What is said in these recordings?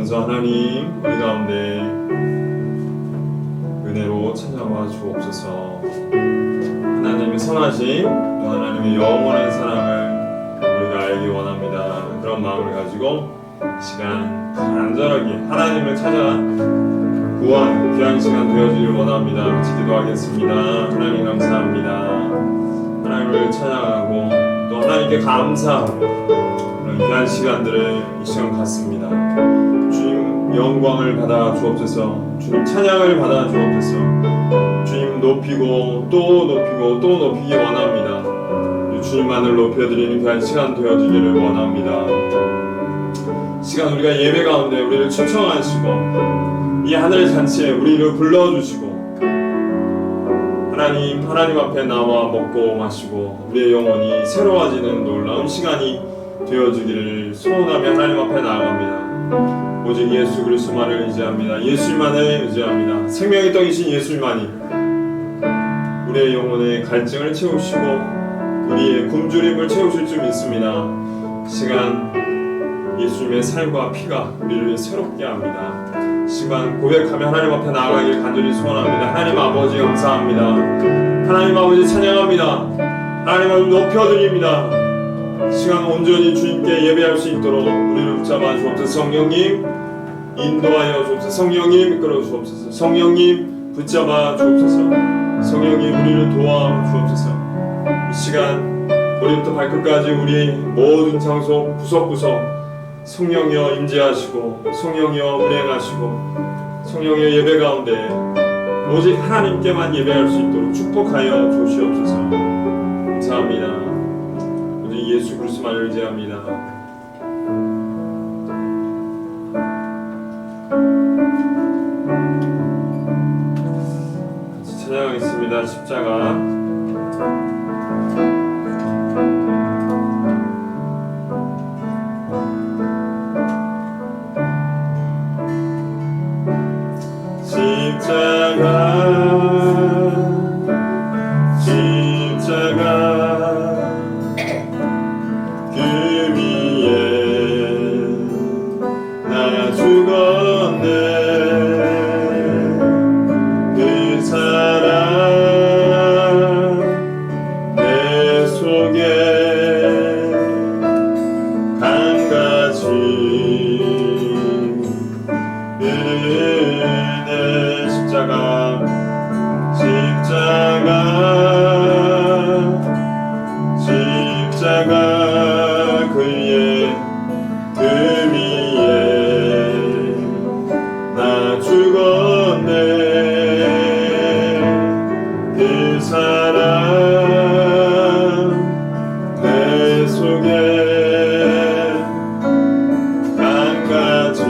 기도하면서 하나님 우리 가운데 은혜로 찾아와 주옵소서. 하나님의 선하심 또 하나님의 영원한 사랑을 우리가 알기 원합니다. 그런 마음을 가지고 시간 간절하게 하나님을 찾아 구원 귀한 시간 되어지길 원합니다. 같이 기도하겠습니다. 하나님 감사합니다. 하나님을 찬양하고 또 하나님께 감사하고 그런 귀한 시간들을 이 시간 갖습니다. 주님 영광을 받아 주옵소서. 주님 찬양을 받아 주옵소서. 주님 높이고 또 높이고 또 높이기 원합니다. 주님만을 높여드리는 귀한 시간 되어지기를 원합니다. 시간 우리가 예배 가운데 우리를 초청하시고 이 하늘 잔치에 우리를 불러주시고 하나님 앞에 나와 먹고 마시고 우리의 영혼이 새로워지는 놀라운 시간이 되어주기를 소원하며 하나님 앞에 나아갑니다. 오직 예수 그리스도만을 의지합니다. 예수만을 의지합니다. 생명의 떡이신 예수만이 우리의 영혼의 갈증을 채우시고 우리의 굶주림을 채우실 줄 믿습니다. 시간 예수님의 살과 피가 우리를 새롭게 합니다. 시간 고백하며 하나님 앞에 나아가길 간절히 소원합니다. 하나님 아버지 감사합니다. 하나님 아버지 찬양합니다. 하나님 아버지 높여드립니다. 시간 온전히 주님께 예배할 수 있도록 우리를 붙잡아 주옵소서. 성령님 인도하여 주옵소서. 성령님 이끌어 주옵소서. 성령님 붙잡아 주옵소서. 성령님 우리를 도와 주옵소서. 이 시간 머리부터 발끝까지 우리 모든 장소 구석구석 성령이여 임재하시고 성령이여 운행하시고 성령이여 예배 가운데 오직 하나님께만 예배할 수 있도록 축복하여 주시옵소서. 감사합니다. 오직 예수 그리스도만을 의지합니다. 같이 찬양하겠습니다. 십자가. 십자가 그 위에 나 죽었네. 그 사랑 내 속에 한 가지 은혜. 십자가 그의 그 위에 나 죽었네. 그 사랑 내 속에 한 가지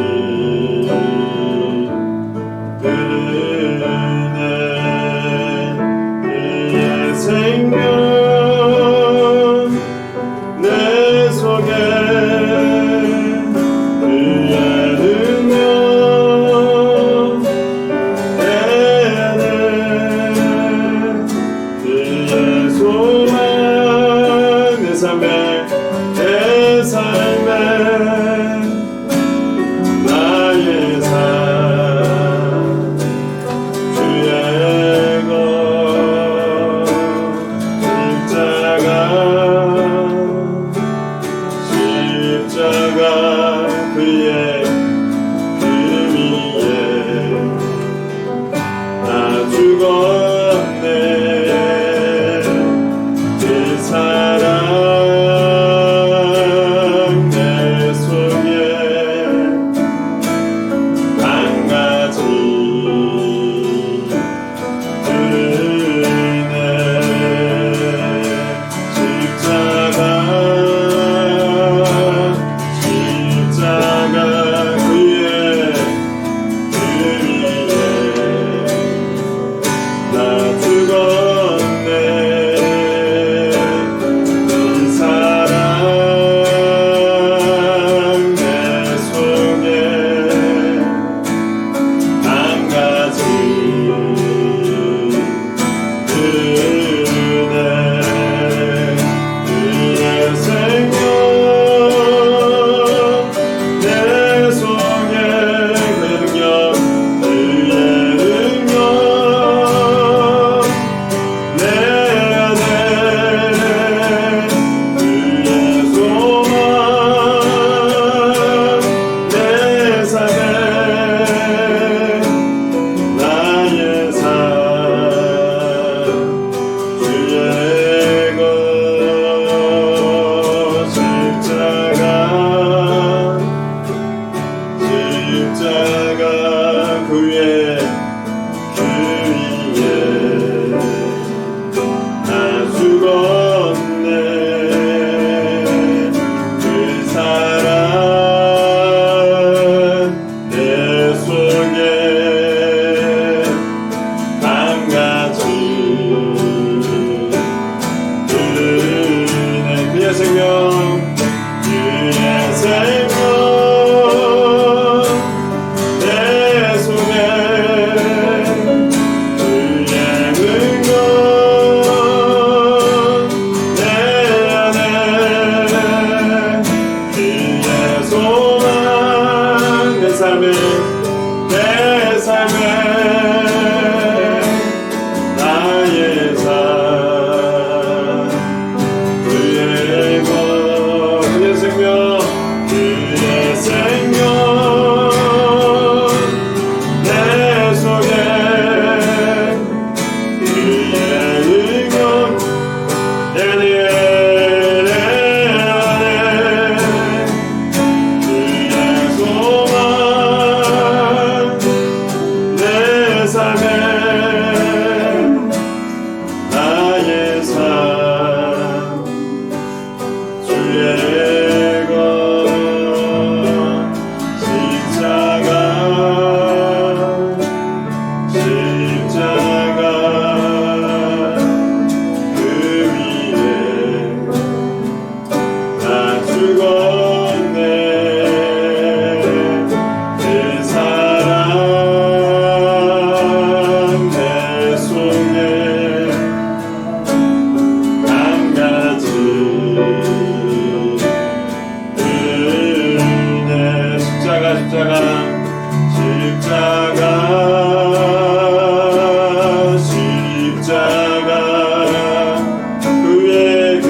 그의 그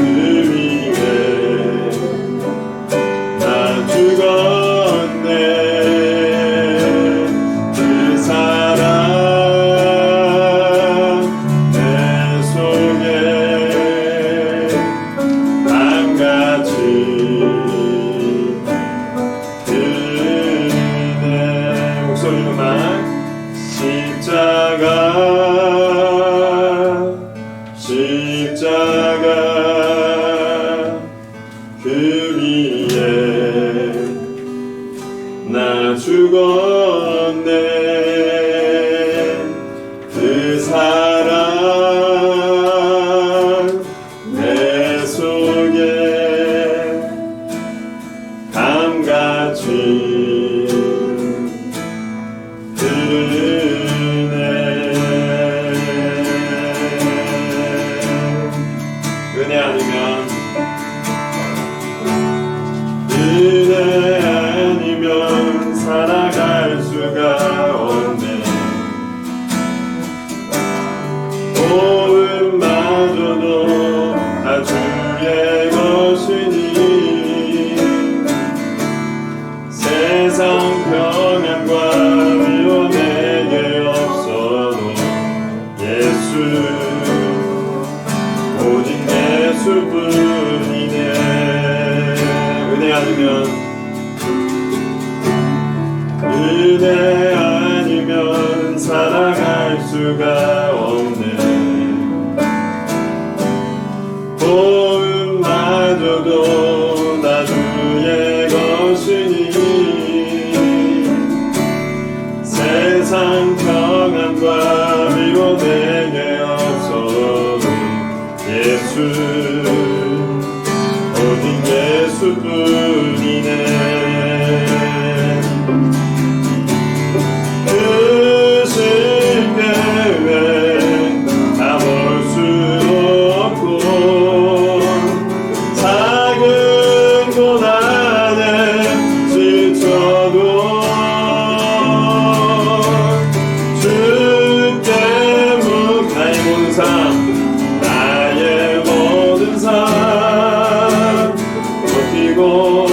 위에 나 죽었네. 그 사랑 내 속에 밤같이 드네. 목소리로만 십자가 그 위에 나 죽었네. 그 사랑 내 속에 밤같이 흐르네. 은혜 아니면 살아갈 수가 없네. 도움마저도 다 주의 것이니 세상 평안과 위로 내게 없어도 예수 오직 예수뿐이네. 은혜 아니면 살아갈 수가 없네. 도움마저도 다 주의 것이니 세상 평안과 위로 내게 없어도 예수 오직 예수뿐이네. 나의 모든 삶 버티고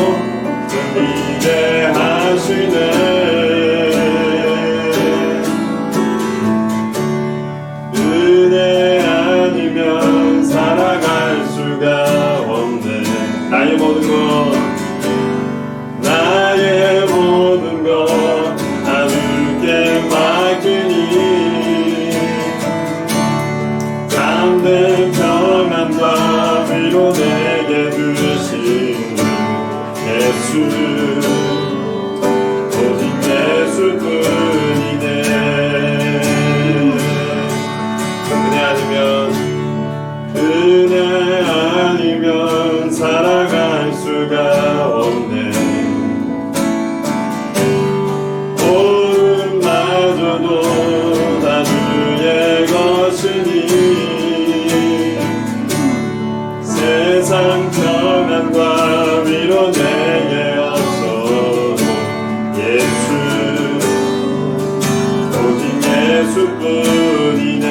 견디게 하시네. 은혜 아니면 살아갈 수가 없네. 나의 모든 것 다 주께 맡기니 참된 평안과 위로 내게 주신 예수 오직 예수뿐이네. 은혜 아니면 살아갈 수가 없네. 도움마저도 다 주의 것이니 세상 평안과 위로 내게 없어도 예수 오직 예수뿐이네.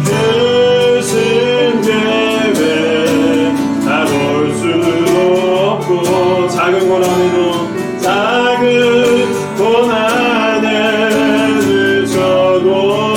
크신 계획 다 볼 수 없고 작은 고난에도 작은 고난에 늦어도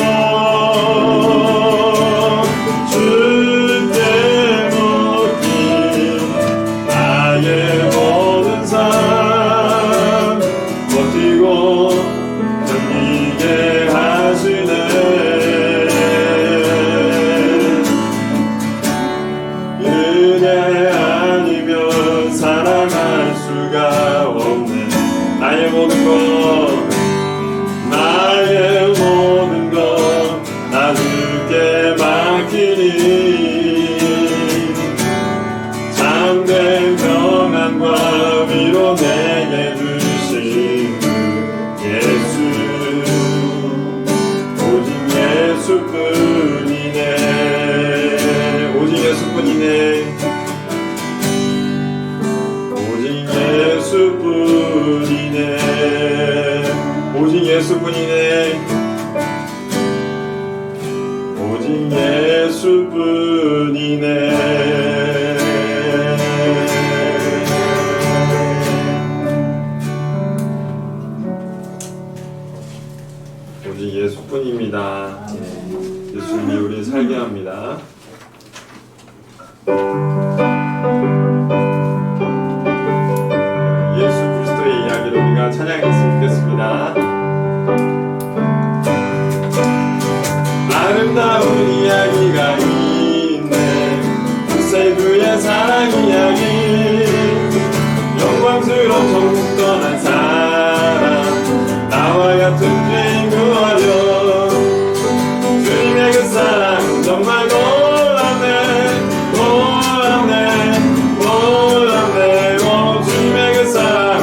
나의 모든 것 다 주께 맡기니 참된 평안과 위로 내게 주신 예수 오직 예수뿐이네. 오직 예수뿐이네. 오직 예수뿐 오직 예수뿐이네. 오직 예수뿐이네. 오직 예수뿐입니다. 예수님이 우리를 살게 합니다. 예수 그리스도의 이야기를 우리가 찬양했으면 좋겠습니다. 아름다운 이야기가 있네. 구세주의 사랑 이야기. 영광스러운 천국 떠난 사람, 나와 같은 죄인 구하려. 주님의 그 사랑 정말 놀랍네. 놀랍네. 놀랍네. 오 주님의 그 사랑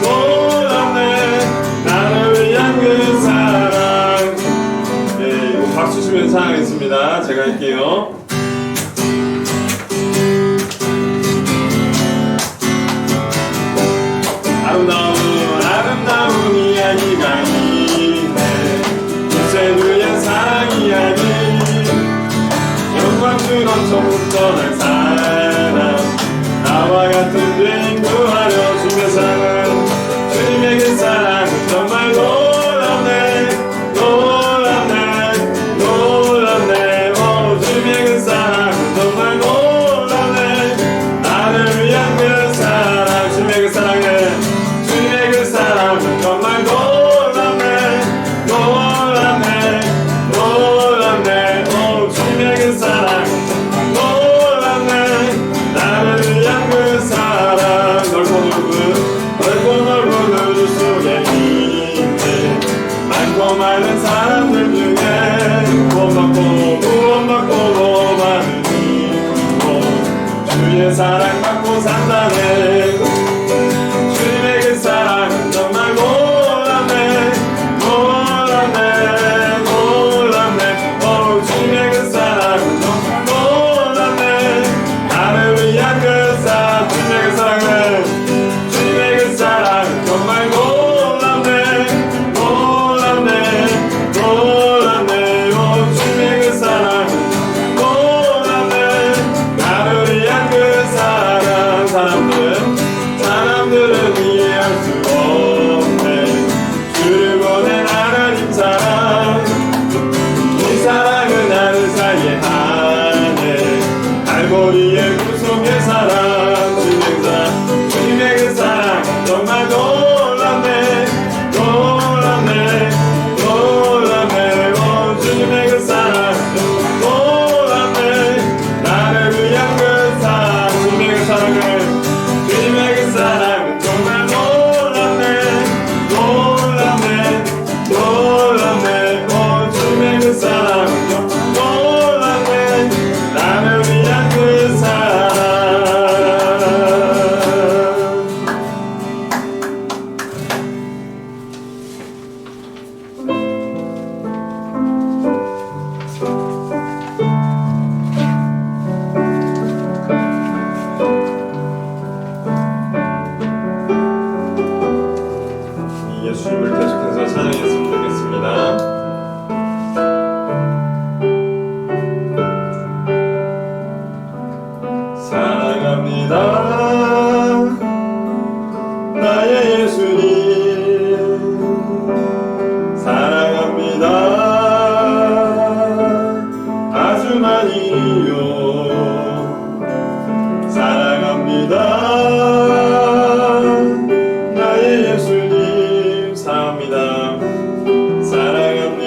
놀랍네. 나를 위한 그 사랑. 네, 이거 박수 치면서 찬양하겠습니다. 제가 할게요. 아름다운 이야기가 있네. 구세주의 사랑 이야기. 영광스러운 천국 떠난 사람, 나와 같은 죄인 구하려. 주님의 사랑은, 주님의 그 사랑 정말 놀랍네. 놀랍네. 놀랍네. 오 주님의 그 사랑 정말 놀랍네. 나를 위한 그 사랑. 주님의 그 사랑은, 주님의 그 사랑 정말 놀랍네. 놀랍네. 놀랍네. 오 주님의 그 사랑 놀랍네. 나를 위한 그 사랑. 넓고 넓은 우주 속에 있네. 많고 많은 사람들 중에 구원받고 많으니 주의 사랑 받고 산다네. 주님의 그 사랑은 정말 놀랍네. 놀랍네. 놀랍네. 오 주님의 그 사랑은 정말 놀랍네. 나를 위한 그 사랑. 주님의 그 사랑은, 주님의 그 사랑은 정말 놀랍네. 놀랍네. 놀랍네. 오 주님의 그 사랑은 놀랍네. 나를 위한 그 사랑. 사람들은 이해할 수 없네. 주를 보낸 하나님 사랑. 이 사랑은 하늘 사이에 하네. 갈보리의 구속의 사랑. 주님의 그 사랑 정말 놀랍네. 놀랍네. 놀랍네. 오 주님의 그 사랑 놀랍네. 나를 위한 그 사랑. 주님의 그 사랑을, 주님의 그 사랑은 정말 놀랍네. 놀랍네. 놀랍네. 오 주님의 그 사랑은 정말 놀랍네. 나를 위한 그 사랑. 예수님을 계속해서 찬양했으면 좋겠습니다. 사랑합니다 나의 예수님. 사랑합니다 아주 많이요. 사랑합니다 나의 예수님. 사랑합니다. 사랑합니다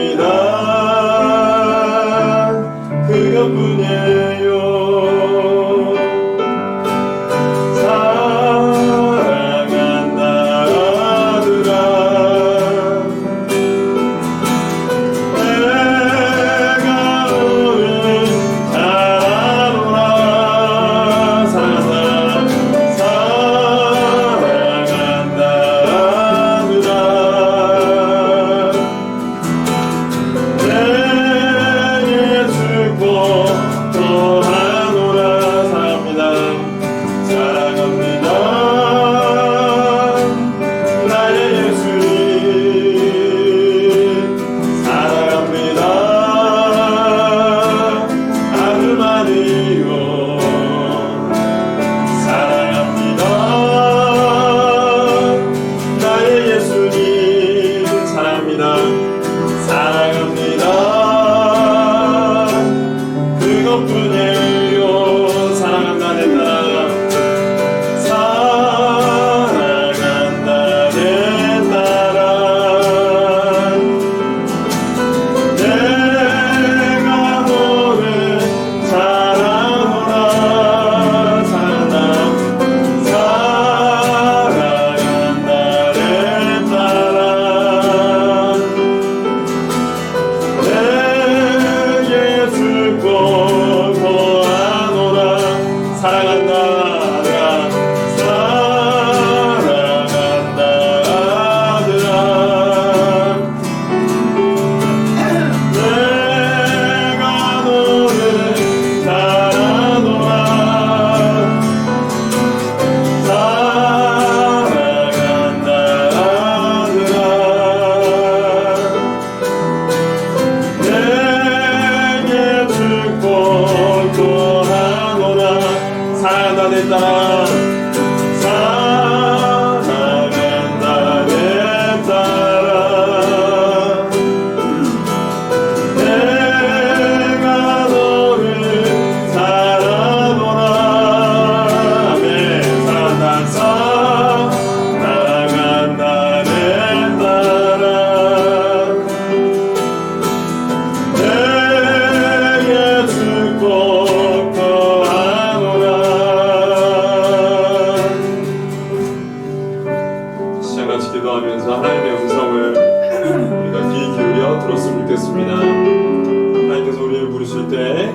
시간 같이 기도하면서 하나님의 음성을 우리가 귀 기울여 들었으면 좋겠습니다. 하나님께서 우리를 부르실 때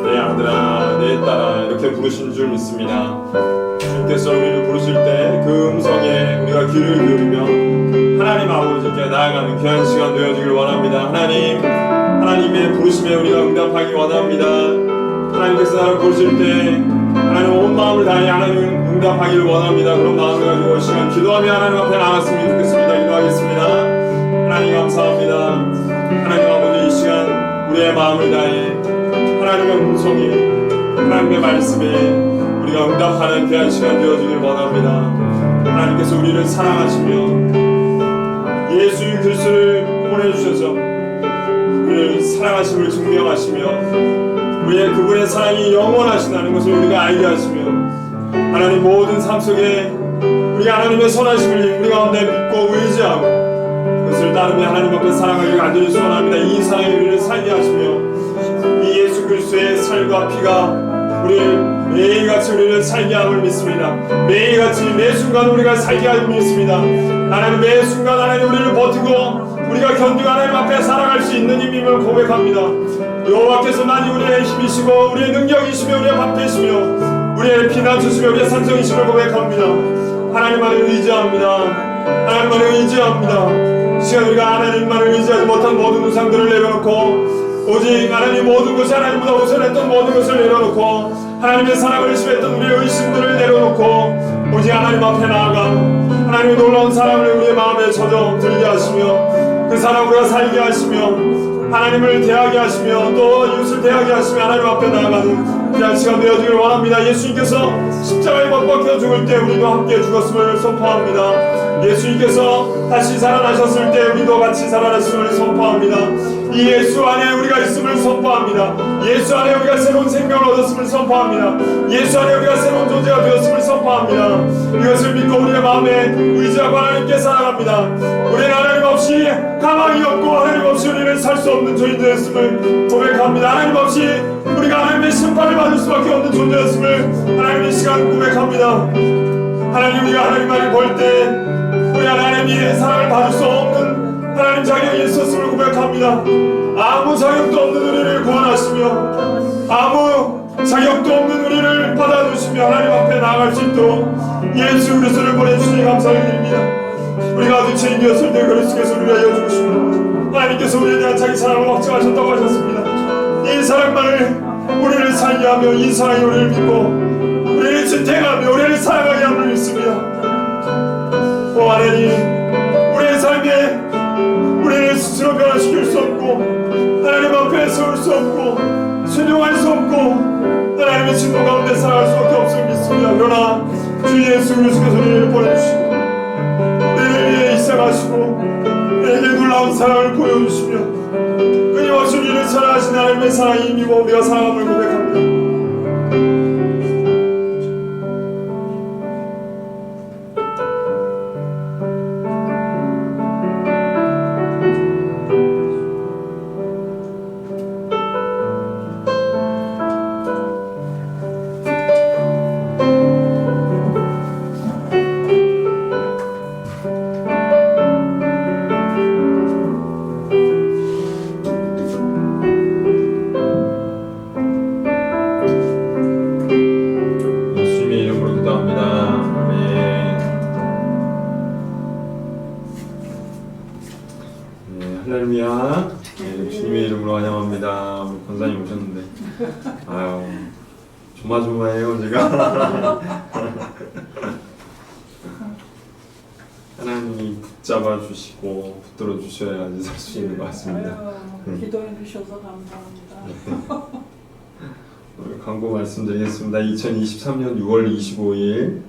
내 아들아 내 딸아 이렇게 부르신 줄 믿습니다. 주님께서 우리를 부르실 때 그 음성에 우리가 귀를 기울이며 하나님 아버지께 나아가는 귀한 시간 되어주길 원합니다. 하나님의 부르심에 우리가 응답하기 원합니다. 하나님께서 나를 부르실 때 하나님 온 마음을 다해 하나님 응답하기를 원합니다. 그런 마음을 가지고 이 시간 기도하며 하나님 앞에 나갔으면 좋겠습니다. 기도하겠습니다. 하나님 감사합니다. 하나님 아버지 이 시간 우리의 마음을 다해 하나님의 음성이 하나님의 말씀에 우리가 응답하는 귀한 시간 되어주길 원합니다. 하나님께서 우리를 사랑하시며 예수 그리스도를 보내주셔서 우리를 사랑하심을 증명하시며 우리의 그분의 사랑이 영원하시다는 것을 우리가 알게 하시며 하나님 모든 삶 속에 우리가 하나님의 선하심을 우리 가운데 믿고 의지하고 그것을 따르며 하나님 앞에 살아가기를 간절히 소원합니다. 이 사랑이 우리를 살게 하시며 이 예수 그리스도의 살과 피가 우리를 매일같이 우리를 살게 함을 믿습니다. 매일같이 매 순간 우리가 살게 함을 믿습니다. 하나님 매 순간 하나님 우리를 버티고 우리가 견디고 하나님 앞에 살아갈 수 있는 힘임을 고백합니다. 여호와께서 만이 우리의 힘이시고 우리의 능력이시며 우리의 방패시며 우리의 피난처시며 우리의 산성이심을 고백합니다. 하나님만을 의지합니다. 하나님만을 의지합니다. 시간 우리가 하나님만을 의지하지 못한 모든 우상들을 내려놓고 오직 하나님 모든 것이 하나님보다 우선했던 모든 것을 내려놓고 하나님의 사랑을 의심했던 우리의 의심들을 내려놓고 오직 하나님 앞에 나아가 하나님의 놀라운 사랑을 우리의 마음에 젖어 들게 하시며 그 사랑 우리가 살게 하시며 하나님을 대하게 하시며 또 이웃을 대하게 하시며 하나님 앞에 나아가는 귀한 시간 되어주기를 원합니다. 예수님께서 십자가에 못 박혀 죽을 때 우리도 함께 죽었음을 선포합니다. 예수님께서 다시 살아나셨을 때 우리도 같이 살아났음을 선포합니다. 이 예수 안에 우리가 있음을 선포합니다. 예수 안에 우리가 새로운 생명을 얻었음을 선포합니다. 예수 안에 우리가 새로운 존재가 되었음을 선포합니다. 이것을 믿고 우리의 마음에 의지하고 하나님께 살아갑니다. 우리는 하나님 없이 가망이 없고 하나님 없이 우리는 살 수 없는 존재였음을 고백합니다. 하나님 없이 우리가 하나님의 심판을 받을 수밖에 없는 존재였음을 하나님 이 시간 고백합니다. 하나님 우리가 하나님만을 볼 때 우리 하나님의 사랑을 받을 수 없는 하나님 자격이 있었음을 고백합니다. 아무 자격도 없는 우리를 구원하시며 아무 자격도 없는 우리를 받아주시며 하나님 앞에 나아갈 수 있도록 예수 그리스도를 보내주시니 감사를 드립니다. 우리가 아주 죄인이었을 때 그리스도께서 우리를 위하여 죽으시고 하나님께서 우리에 대한 자기 사랑을 확증하셨다고 하셨습니다. 이 사랑만을 우리를 살게 하며 이 사랑이 우리를 믿고 우리를 지탱하며 우리를 사랑하게 함을 믿습니다. 오 하나님 우리의 삶에 우리를 스스로 변화시킬 수 없고 하나님 앞에 세울 수 없고 순종할 수 없고 하나님의 진노 가운데 살아갈 수밖에 없음을 믿습니다. 그러나 주 예수 그리스도께서 우리를 보내주시고 우리를 위해 희생하시고 우리에게 놀라운 사랑을 보여주시며 끊임없이 우리를 사랑하신 하나님의 사랑이 힘이고 우리가 사랑함을 고백합니다. 할렐루야. 네, 주님의 이름으로 환영합니다. 우리 권사님 오셨는데 아유 조마조마해요 제가. 하나님이 붙잡아 주시고 붙들어 주셔야지 살 수 있는 것 같습니다. 기도해 주셔서 감사합니다. 오늘 광고 말씀드리겠습니다. 2023년 6월 25일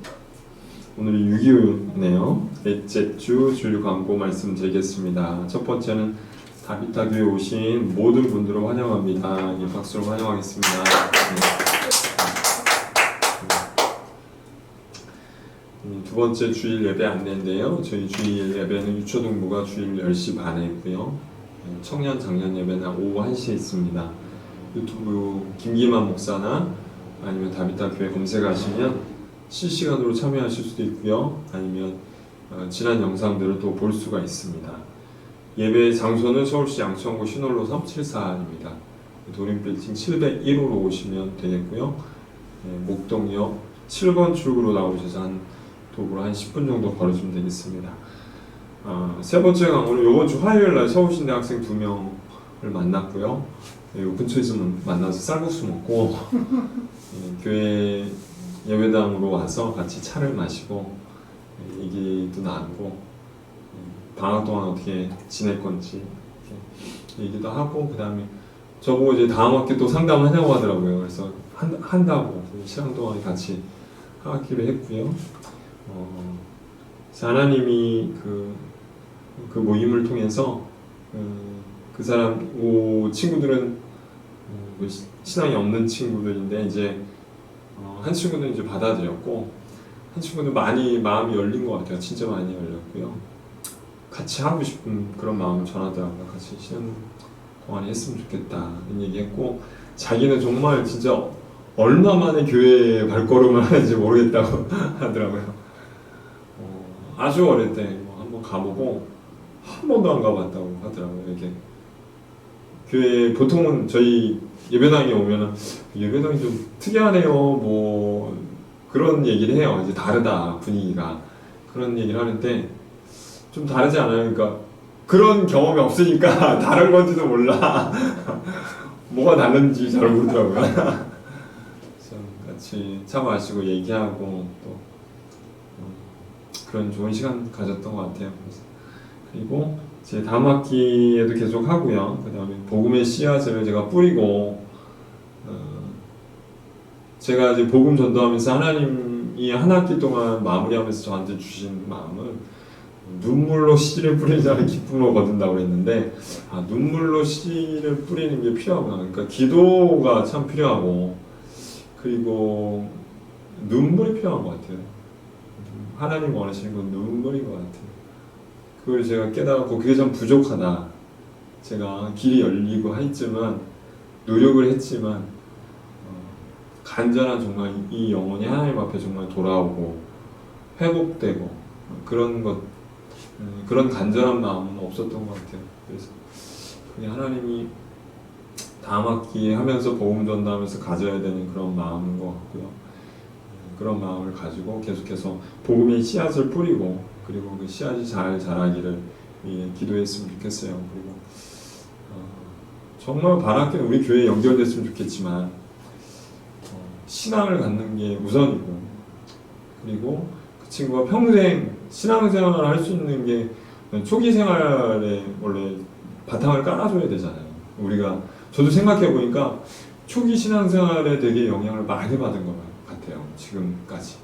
오늘이 6.25네요. 넷째 주 주일 광고 말씀드리겠습니다. 첫 번째는 다비타 교회 오신 모든 분들을 환영합니다. 이 박수로 환영하겠습니다. 두 번째 주일 예배 안내인데요. 저희 주일 예배는 유초동부가 주일 10시 반에 있고요. 청년 장년 예배는 오후 1시에 있습니다. 유튜브 김기만 목사나 아니면 다비타 교회 검색하시면 실시간으로 참여하실 수도 있고요. 아니면 지난 영상들을 또 볼 수가 있습니다. 예배 장소는 서울시 양천구 신월로 374입니다. 도림빌딩 701호로 오시면 되겠고요. 목동역 7번 출구로 나오셔서 도보로 한 10분 정도 걸으시면 되겠습니다. 세 번째 강의는 이번 주 화요일 날 서울신대 학생 2명을 만났고요. 요 근처에서 만나서 쌀국수 먹고 교회 예배당으로 와서 같이 차를 마시고 얘기도 나누고 방학 동안 어떻게 지낼 건지 얘기도 하고, 그 다음에 저보고 이제 다음 학기 또 상담하냐고 하더라고요. 그래서 한다고 시간 동안 같이 하기로 했고요. 하나님이 그 모임을 통해서 그 사람 친구들은 신앙이 없는 친구들인데 이제 한 친구는 이제 받아들였고, 한 친구는 많이 마음이 열린 것 같아요. 진짜 많이 열렸고요. 같이 하고 싶은 그런 마음을 전하더라고요. 같이 신앙 동안에 했으면 좋겠다 이런 얘기했고, 자기는 정말 진짜 얼마 만에 교회에 발걸음을 하는지 모르겠다고 하더라고요. 아주 어릴 때 한번 가보고 한 번도 안 가봤다고 하더라고요. 이렇게 교회 보통은 저희 예배당에 오면은 예배당이 좀 특이하네요. 뭐 그런 얘기를 해요. 이제 다르다 분위기가, 그런 얘기를 하는데 좀 다르지 않아요. 그러니까 그런 경험이 없으니까 다른 건지도 몰라. 뭐가 다른지 잘 모르더라고요. 그래서 같이 차 마시고 얘기하고 또 그런 좋은 시간 가졌던 것 같아요. 그리고 제 다음 학기에도 계속 하고요. 그 다음에 복음의 씨앗을 제가 뿌리고, 제가 이제 복음 전도하면서 하나님이 한 학기 동안 마무리하면서 저한테 주신 마음은 눈물로 씨를 뿌리자는 기쁨을 거둔다고 했는데, 눈물로 씨를 뿌리는 게 필요하구나. 그러니까 기도가 참 필요하고, 그리고 눈물이 필요한 것 같아요. 하나님 원하시는 건 눈물인 것 같아요. 그걸 제가 깨달았고, 그게 참 부족하다. 제가 길이 열리고 했지만, 노력을 했지만, 간절한 정말 이 영혼이 하나님 앞에 정말 돌아오고 회복되고 그런 간절한 마음은 없었던 것 같아요. 그래서 그게 하나님이 다음 학기에 하면서 복음 전도하면서 가져야 되는 그런 마음인 것 같고요. 그런 마음을 가지고 계속해서 복음의 씨앗을 뿌리고, 그리고 그 씨앗이 잘 자라기를 위해 기도했으면 좋겠어요. 그리고 정말 바람께는 우리 교회에 연결됐으면 좋겠지만, 신앙을 갖는 게 우선이고, 그리고 그 친구가 평생 신앙생활을 할 수 있는 게 초기 생활에 원래 바탕을 깔아줘야 되잖아요. 저도 생각해 보니까 초기 신앙생활에 되게 영향을 많이 받은 것 같아요. 지금까지.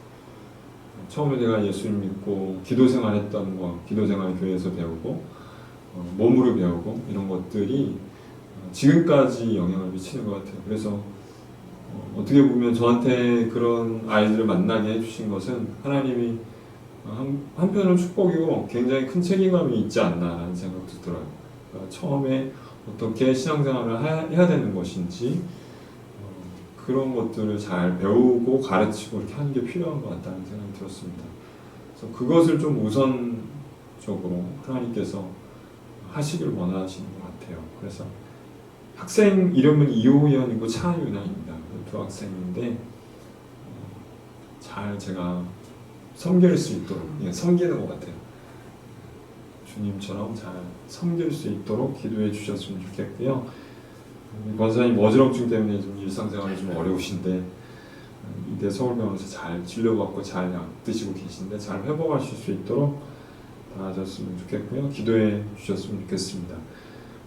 처음에 내가 예수님 믿고 기도생활 했던 거, 기도생활 교회에서 배우고 몸으로 배우고 이런 것들이 지금까지 영향을 미치는 것 같아요. 그래서 어떻게 보면 저한테 그런 아이들을 만나게 해주신 것은 하나님이 한편으로 축복이고 굉장히 큰 책임감이 있지 않나라는 생각도 들어요. 그러니까 처음에 어떻게 신앙생활을 해야 되는 것인지 그런 것들을 잘 배우고 가르치고 이렇게 하는 게 필요한 것 같다는 생각이 들었습니다. 그래서 그것을 좀 우선적으로 하나님께서 하시길 원하시는 것 같아요. 그래서 학생 이름은 이호연이고 차유나입니다. 두 학생인데 잘 제가 섬길 수 있도록 섬기는 것 같아요. 주님처럼 잘 섬길 수 있도록 기도해 주셨으면 좋겠고요. 권사님 어지럼증 때문에 좀 일상생활이 좀 어려우신데 이대 서울병원에서 잘 진료받고 잘 약 드시고 계신데 잘 회복하실 수 있도록 도와줬으면 좋겠고요. 기도해 주셨으면 좋겠습니다.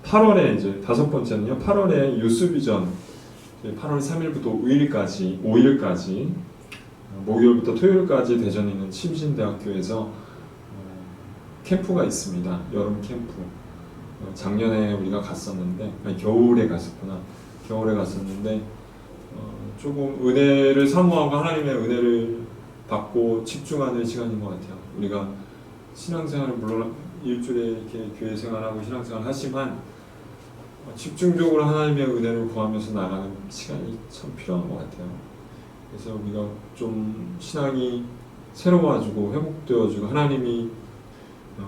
8월에 이제 다섯 번째는요. 8월에 유스비전 8월 3일부터 5일까지 목요일부터 토요일까지 대전에 있는 침신대학교에서 캠프가 있습니다. 여름 캠프. 작년에 우리가 갔었는데 겨울에 갔었구나. 겨울에 갔었는데 조금 은혜를 사모하고 하나님의 은혜를 받고 집중하는 시간인 것 같아요. 우리가 신앙생활을 물론 일주일에 이렇게 교회 생활하고 신앙생활 하지만 집중적으로 하나님의 은혜를 구하면서 나가는 시간이 참 필요한 것 같아요. 그래서 우리가 좀 신앙이 새로워지고 회복되어지고 하나님이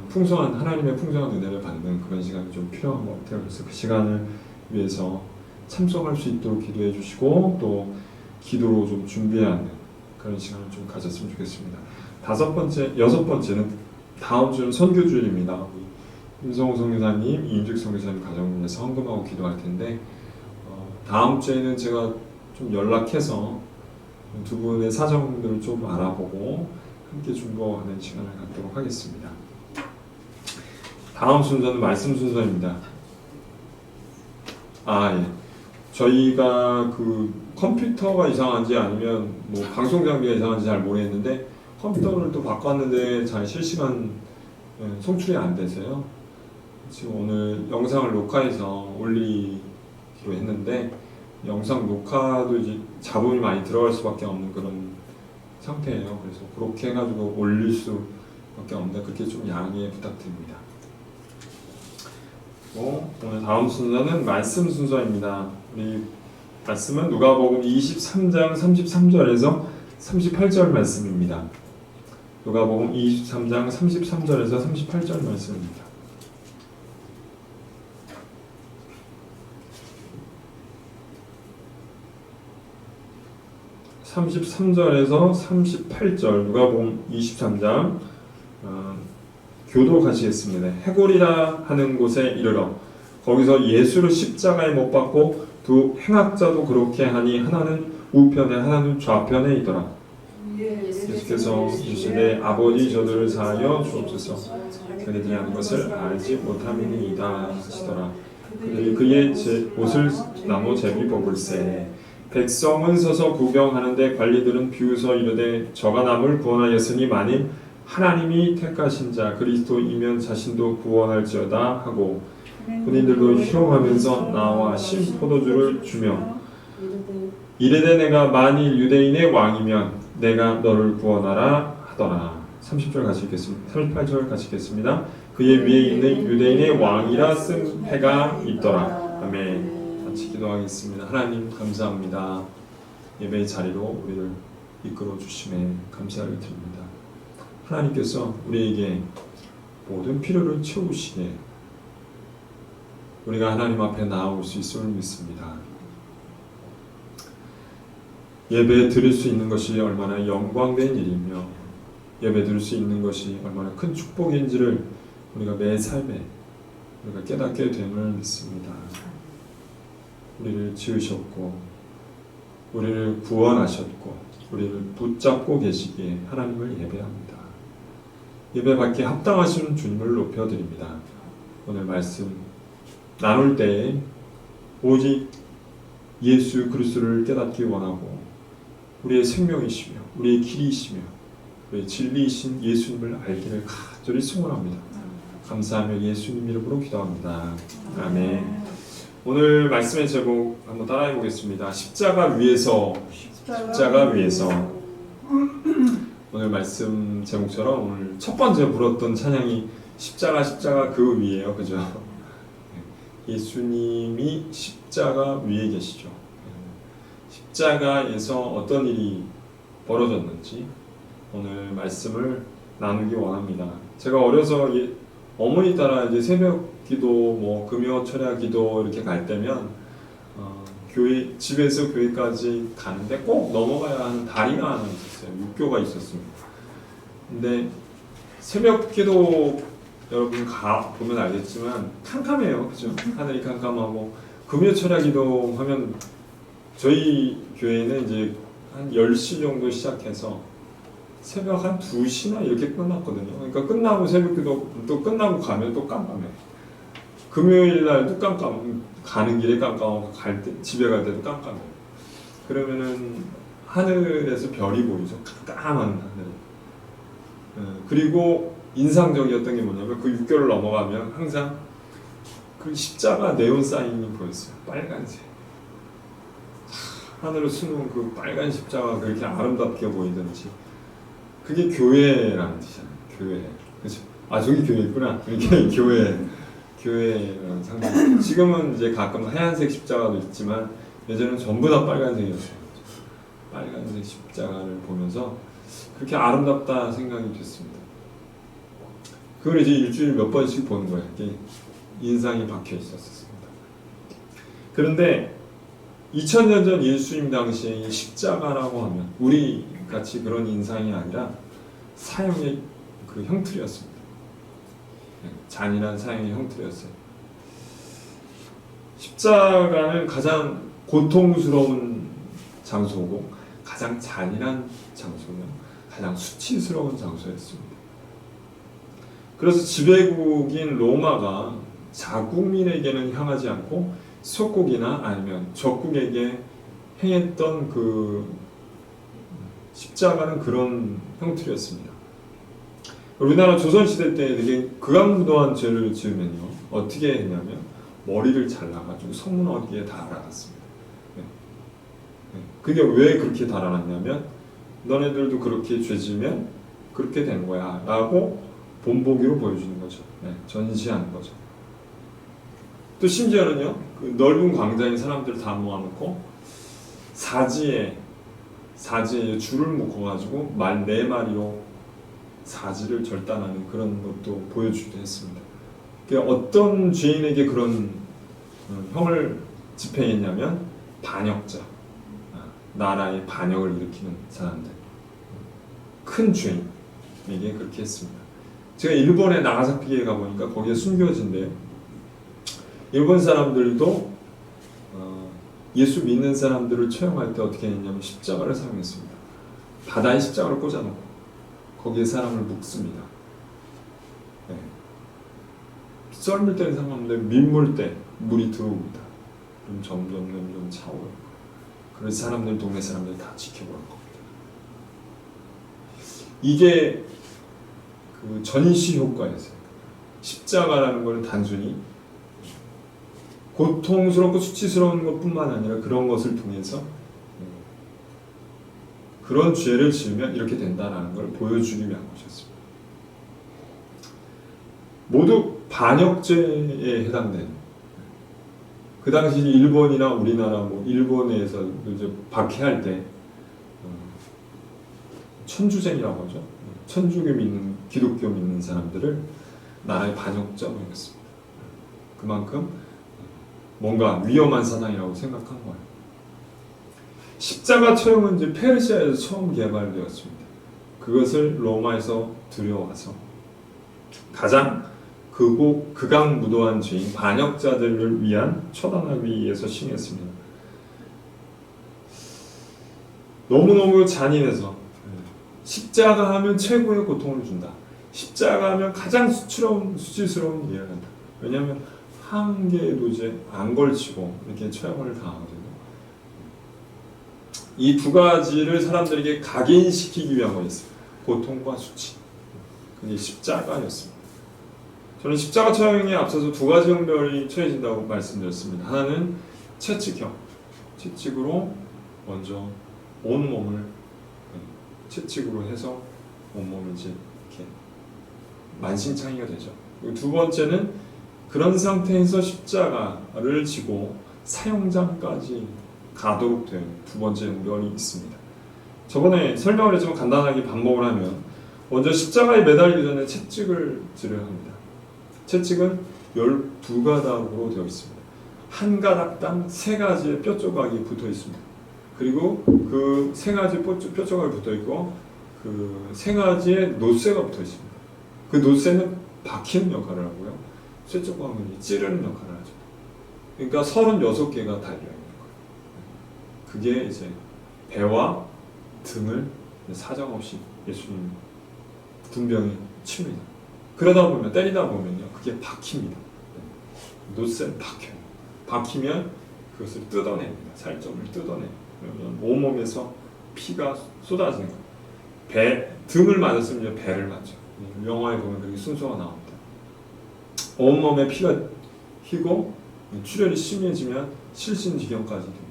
풍성한 하나님의 풍성한 은혜를 받는 그런 시간이 좀 필요한 것 같아요. 그래서 그 시간을 위해서 참석할 수 있도록 기도해 주시고 또 기도로 좀 준비하는 그런 시간을 좀 가졌으면 좋겠습니다. 여섯 번째는 다음 주는 선교주일입니다. 임성호 선교사님, 이인죽 선교사님 가정을 위해서 헌금하고 기도할 텐데 다음 주에는 제가 좀 연락해서 두 분의 사정들을 좀 알아보고 함께 중보하는 시간을 갖도록 하겠습니다. 다음 순서는 말씀 순서입니다. 예. 저희가 그 컴퓨터가 이상한지 아니면 뭐 방송 장비가 이상한지 잘 모르겠는데 컴퓨터를 또 바꿨는데 잘 실시간 송출이 안 돼서요. 지금 오늘 영상을 녹화해서 올리기로 했는데 영상 녹화도 이제 잡음이 많이 들어갈 수밖에 없는 그런 상태예요. 그래서 그렇게 해가지고 올릴 수밖에 없는데 그렇게 좀 양해 부탁드립니다. 오늘 다음 순서는 말씀 순서입니다. 우리 말씀은 누가복음 23장 33절에서 38절 말씀입니다. 누가복음 23장 33절에서 38절 말씀입니다. (33절에서 38절) 누가복음 23장 교도 가시겠습니다. 해골이라 하는 곳에 이르러 거기서 예수를 십자가에 못 박고 두 행악자도 그렇게 하니 하나는 우편에 하나는 좌편에 있더라. 예수께서 이르시되 아버지 저들을 사하여 주옵소서 그들이 하는 것을 알지 못함이니이다 하시더라. 그들이 그의 옷을 나무 제비 뽑을세. 백성은 서서 구경하는데 관리들은 비웃어 이르되 저가 남을 구원하였으니 만일 하나님이 택하신 자 그리스도이면 자신도 구원할지어다 하고 군인들도 희롱하면서 나와 신 포도주를 주며 이르되 내가 만일 유대인의 왕이면 내가 너를 구원하라 하더라. 30절 같이 읽겠습니다. 38절 같이 읽겠습니다. 그의 위에 있는 유대인의 왕이라 쓴 패가 있더라. 아멘. 같이 기도하겠습니다. 하나님 감사합니다. 예배의 자리로 우리를 이끌어 주심에 감사를 드립니다. 하나님께서 우리에게 모든 필요를 채우시기에 우리가 하나님 앞에 나아올 수 있음을 믿습니다. 예배 드릴 수 있는 것이 얼마나 영광된 일이며 예배 드릴 수 있는 것이 얼마나 큰 축복인지를 우리가 매 삶에 우리가 깨닫게 됨을 믿습니다. 우리를 지으셨고 우리를 구원하셨고 우리를 붙잡고 계시기에 하나님을 예배합니다. 예배받기에 합당하신 주님을 높여드립니다. 오늘 말씀 나눌 때에 오직 예수 그리스도를 깨닫기 원하고 우리의 생명이시며 우리의 길이시며 우리의 진리이신 예수님을 알기를 간절히 소원합니다. 감사하며 예수님 이름으로 기도합니다. 아멘. 오늘 말씀의 제목 한번 따라해 보겠습니다. 십자가 위에서. 오늘 말씀 제목처럼 오늘 첫 번째 불었던 찬양이 십자가 그 위에요. 그죠? 예수님이 십자가 위에 계시죠. 십자가에서 어떤 일이 벌어졌는지 오늘 말씀을 나누기 원합니다. 제가 어려서 어머니 따라 이제 새벽 기도, 뭐 금요 철야 기도 이렇게 갈 때면 교회 집에서 교회까지 가는데 꼭 넘어가야 하는 다리가 하나 있었어요. 육교가 있었습니다. 근데 새벽 기도 여러분 보면 알겠지만 캄캄해요. 그죠? 하늘이 캄캄하고 금요 철야 기도 하면 저희 교회는 이제 한 10시 정도 시작해서 새벽 한 2시나 이렇게 끝났거든요. 그러니까 끝나고 새벽 기도 또 끝나고 가면 또 깜깜해. 금요일 날도 가는 길에 깜깜하고 집에 갈 때도 깜깜해요. 그러면은 하늘에서 별이 보이죠. 깜깜한 하늘. 그리고 인상적이었던 게 뭐냐면 그 6개월을 넘어가면 항상 그 십자가 네온 사인이 보였어요. 빨간색. 하늘을 수놓은 그 빨간 십자가 그렇게 아름답게 보이던지 그게 교회라는 뜻이잖아요. 교회. 그렇죠? 아 저기 교회 있구나. 이렇게 교회라는 상징. 지금은 이제 가끔 하얀색 십자가도 있지만 예전에는 전부 다 빨간색이었어요. 빨간색 십자가를 보면서 그렇게 아름답다 생각이 됐습니다. 그걸 이제 일주일에 몇 번씩 보는 거예요. 이게 인상이 박혀 있었습니다. 그런데 2000년 전 예수님 당시에 이 십자가라고 하면 우리 같이 그런 인상이 아니라 사형의 그 형틀이었습니다. 잔인한 사형의 형틀이었어요. 십자가는 가장 고통스러운 장소고 가장 잔인한 장소며 가장 수치스러운 장소였습니다. 그래서 지배국인 로마가 자국민에게는 향하지 않고 속국이나 아니면 적국에게 행했던 그 십자가는 그런 형틀이었습니다. 우리나라 조선시대 때 되게 극악무도한 죄를 지으면요 어떻게 했냐면 머리를 잘라가지고 성문 어디에 달아놨습니다. 그게 왜 그렇게 달아놨냐면 너네들도 그렇게 죄 지으면 그렇게 된 거야 라고 본보기로 보여주는 거죠. 전시하는 거죠. 또 심지어는요 그 넓은 광장에 사람들 다 모아놓고 사지에 줄을 묶어가지고 말 4마리로 사지를 절단하는 그런 것도 보여주기도 했습니다. 그러니까 어떤 죄인에게 그런 형을 집행했냐면 반역자, 나라의 반역을 일으키는 사람들, 큰 죄인에게 그렇게 했습니다. 제가 일본에 나가사키에 가보니까 거기에 순교지인데요. 일본 사람들도 예수 믿는 사람들을 처형할 때 어떻게 했냐면 십자가를 사용했습니다. 바다에 십자가를 꽂아놓고 거기에 사람을 묶습니다. 썰물 때는 상관없는데 민물 때 물이 들어옵니다. 그럼 점점 차오르고 그래서 사람들 동네 사람들 다 지켜보는 겁니다. 이게 그 전시 효과였어요. 십자가라는 것은 단순히 고통스럽고 수치스러운 것뿐만 아니라 그런 것을 통해서 그런 죄를 지으면 이렇게 된다는 걸 보여주기 위한 것이었습니다. 모두 반역죄에 해당되는 그 당시 일본이나 우리나라 일본에서 이제 박해할 때 천주쟁이라고 하죠. 천주교 믿는 기독교 믿는 사람들을 나라의 반역자로 여겼습니다. 그만큼 뭔가 위험한 사상이라고 생각한 거예요. 십자가 처형은 이제 페르시아에서 처음 개발되었습니다. 그것을 로마에서 들여와서 가장 극악무도한 죄인 반역자들을 위한 처단하기 위해서 시행했습니다. 너무너무 잔인해서 십자가 하면 최고의 고통을 준다. 십자가 하면 가장 수치스러운 일을 한다. 왜냐하면 한 개도 이제 안 걸치고 이렇게 처형을 당하거든요. 이 두 가지를 사람들에게 각인시키기 위한 거였어요. 고통과 수치. 그게 십자가였습니다. 저는 십자가 처형에 앞서서 두 가지 형벌이 처해진다고 말씀드렸습니다. 하나는 채찍형. 채찍으로 먼저 온몸을 채찍으로 해서 온몸이 이제 이렇게 만신창이가 되죠. 그리고 두 번째는 그런 상태에서 십자가를 지고 사형장까지 가도록 된 두 번째 형벌이 있습니다. 저번에 설명을 했지만 간단하게 반복을 하면 먼저 십자가에 매달리기 전에 채찍을 들여야 합니다. 채찍은 12가닥으로 되어 있습니다. 한 가닥당 3가지의 뼈 조각이 붙어 있습니다. 그리고 그 3가지 뼈 조각이 붙어 있고 그 3가지의 노쇠가 붙어 있습니다. 그 노쇠는 박히는 역할을 하고요. 쇠 조각은 찌르는 역할을 하죠. 그러니까 36개가 달려 있는 거예요. 그게 이제 배와 등을 사정없이 예수님 군병이 칩니다. 그러다 보면 때리다 보면요 그게 박힙니다. 노쇠는 박혀요. 박히면 그것을 뜯어냅니다. 살점을 뜯어내면 온몸에서 피가 쏟아지는 거예요. 등을 맞았으면 배를 맞죠. 영화에 보면 그렇게 순서가 나옵니다. 온몸에 피가 휘고 출혈이 심해지면 실신지경까지 됩니다.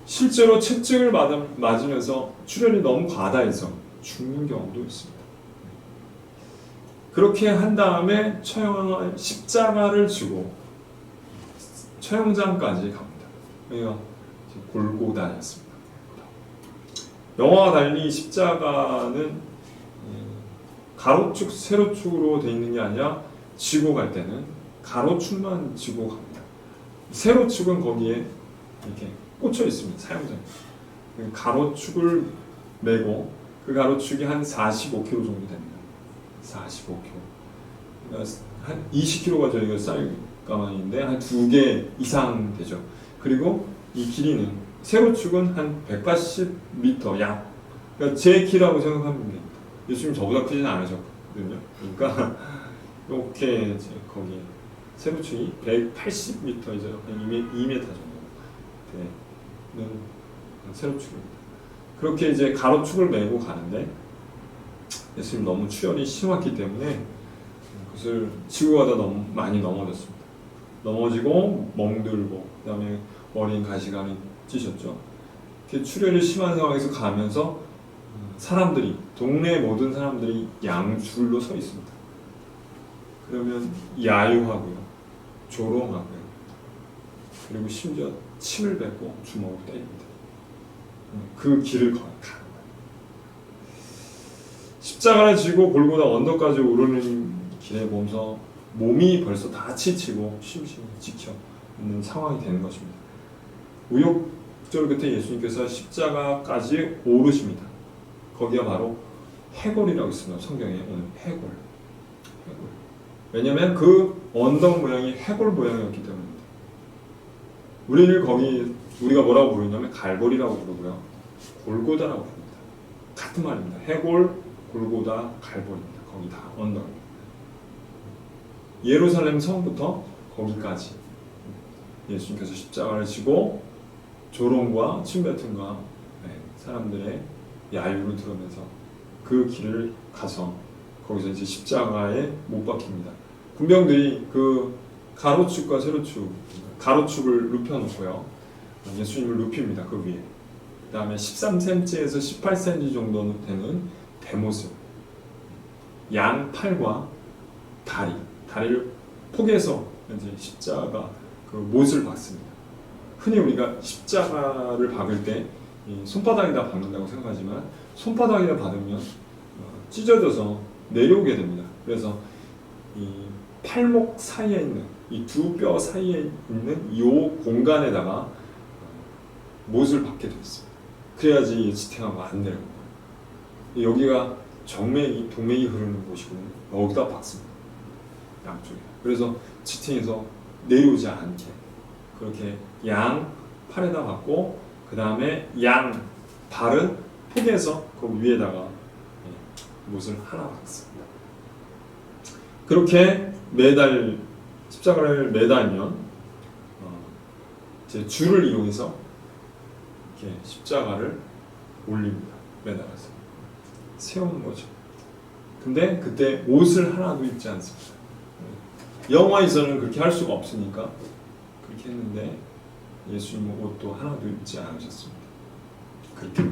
실제로 채찍을 맞으면서 출혈이 너무 과다해서 죽는 경우도 있습니다. 그렇게 한 다음에 십자가를 지고 처형장까지 갑니다. 여기가 골고다였습니다. 영화와 달리 십자가는 가로축, 세로축으로 돼 있는 게 아니라 지고 갈 때는 가로축만 지고 갑니다. 세로축은 거기에 이렇게 꽂혀 있습니다. 사용자님. 가로축을 메고 그 가로축이 한 45kg 정도 됩니다. 45kg. 그러니까 한 20kg가 저희가 쌀 가방인데 한 2개 이상 되죠. 그리고 이 길이는 세로축은 한 180m 약. 그러니까 제 키라고 생각하면 됩니다. 예수님 저보다 크지는 않으셨거든요. 그러니까 이렇게 이제 거기 세로축이 180m이죠. 한 2m 정도 되는 세로축입니다. 그렇게 이제 가로축을 메고 가는데 예수님 너무 추열이 심했기 때문에 그것을 지고 가다 너무 많이 넘어졌습니다. 넘어지고 멍들고 그다음에 머리엔 가시관이 찌셨죠. 이렇게 출혈이 심한 상황에서 가면서 사람들이 동네 모든 사람들이 양줄로 서 있습니다. 그러면 야유하고요, 조롱하고요, 그리고 심지어 침을 뱉고 주먹으로 때립니다. 그 길을 가는 거예요. 십자가를 지고 골고다 언덕까지 오르는 길에 보면서 몸이 벌써 다 지치고 심심히 지쳐 있는 상황이 되는 것입니다. 우욕절 끝에 예수님께서 십자가까지 오르십니다. 거기가 바로 해골이라고 있습니다. 성경에 오늘 해골. 왜냐하면 그 언덕 모양이 해골 모양이었기 때문입니다. 우리가 뭐라고 부르냐면 갈보리라고 부르고요, 골고다라고 부릅니다. 같은 말입니다. 해골, 골고다, 갈보리입니다. 거기 다 언덕입니다. 예루살렘 성부터 거기까지 예수님께서 십자가를 지고 조롱과 침뱉음과 사람들의 야유를 들으면서 그 길을 가서 거기서 이제 십자가에 못 박힙니다. 군병들이 그 가로축과 세로축, 가로축을 눕혀놓고요, 예수님을 눕힙니다. 그 위에. 그 다음에 13cm에서 18cm 정도 되는 대못을, 양 팔과 다리를 포개서 이제 십자가 그 못을 박습니다. 흔히 우리가 십자가를 박을 때 손바닥에다 박는다고 생각하지만 손바닥에다 박으면 찢어져서 내려오게 됩니다. 그래서 이 팔목 사이에 있는 이 두 뼈 사이에 있는 이 공간에다가 못을 박게 되어 있습니다. 그래야지 지탱하고 안 내려옵니다. 여기가 정맥이, 동맥이 흐르는 곳이거든요. 여기다 박습니다. 양쪽에. 그래서 지탱해서 내려오지 않게 그렇게 양 팔에다 박고, 그 다음에 양 발은 포개서 그 위에다가 못을 하나 박습니다. 그렇게 십자가를 매달면 이제 줄을 이용해서 이렇게 십자가를 올립니다. 매달아서 세우는 거죠. 근데 그때 옷을 하나도 입지 않습니다. 영화에서는 그렇게 할 수가 없으니까 그렇게 했는데 예수님은 옷도 하나도 입지 않으셨습니다. 그렇게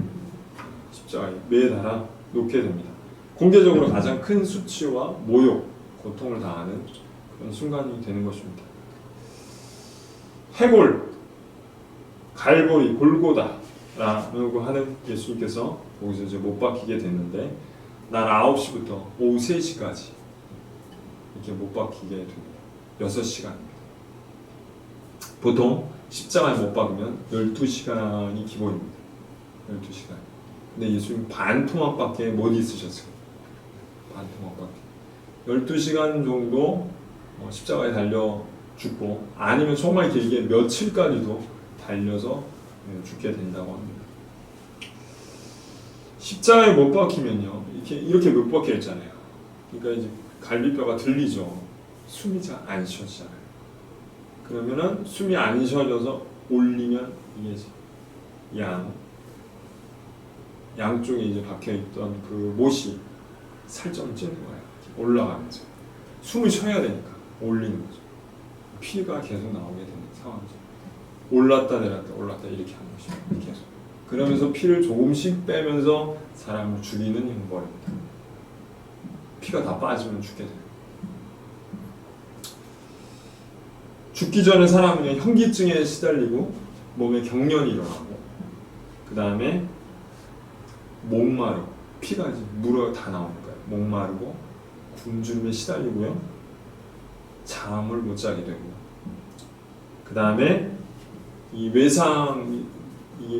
십자가에 매달아 놓게 됩니다. 공개적으로 가장 큰 수치와 모욕, 고통을 당하는 그런 순간이 되는 것입니다. 해골, 갈보리, 골고다라고 하는 예수님께서 거기서 이제 못 박히게 됐는데 날 9시부터 오후 3시까지 이렇게 못 박히게 됩니다. 6시간입니다. 보통 십자가에 못 박으면 12시간이 기본입니다. 12시간. 근데 예수님 반토막밖에 못 있으셨어요. 반토막밖에. 12시간 정도 십자가에 달려 죽고, 아니면 정말 길게 며칠까지도 달려서 죽게 된다고 합니다. 십자가에 못 박히면요, 이렇게 못 박혀 있잖아요. 그러니까 이제 갈비뼈가 들리죠. 숨이 잘 안 쉬어지잖아요. 그러면은 숨이 안 쉬어져서 올리면 이게 양쪽에 이제 박혀 있던 그 못이 살점 찌는 거예요. 올라가면서 숨을 쉬어야 되니까 올리는 거죠. 피가 계속 나오게 되는 상황이죠. 올랐다 내렸다 올랐다 이렇게 하는 것이죠. 계속. 그러면서 피를 조금씩 빼면서 사람을 죽이는 형벌입니다. 피가 다 빠지면 죽게 돼요. 죽기 전에 사람은 현기증에 시달리고 몸에 경련이 일어나고, 그 다음에 목마르고 피가 이제 물어 다 나오는 거예요. 목마르고 굶주림에 시달리고요. 잠을 못 자게 되고요. 그 다음에 이 외상이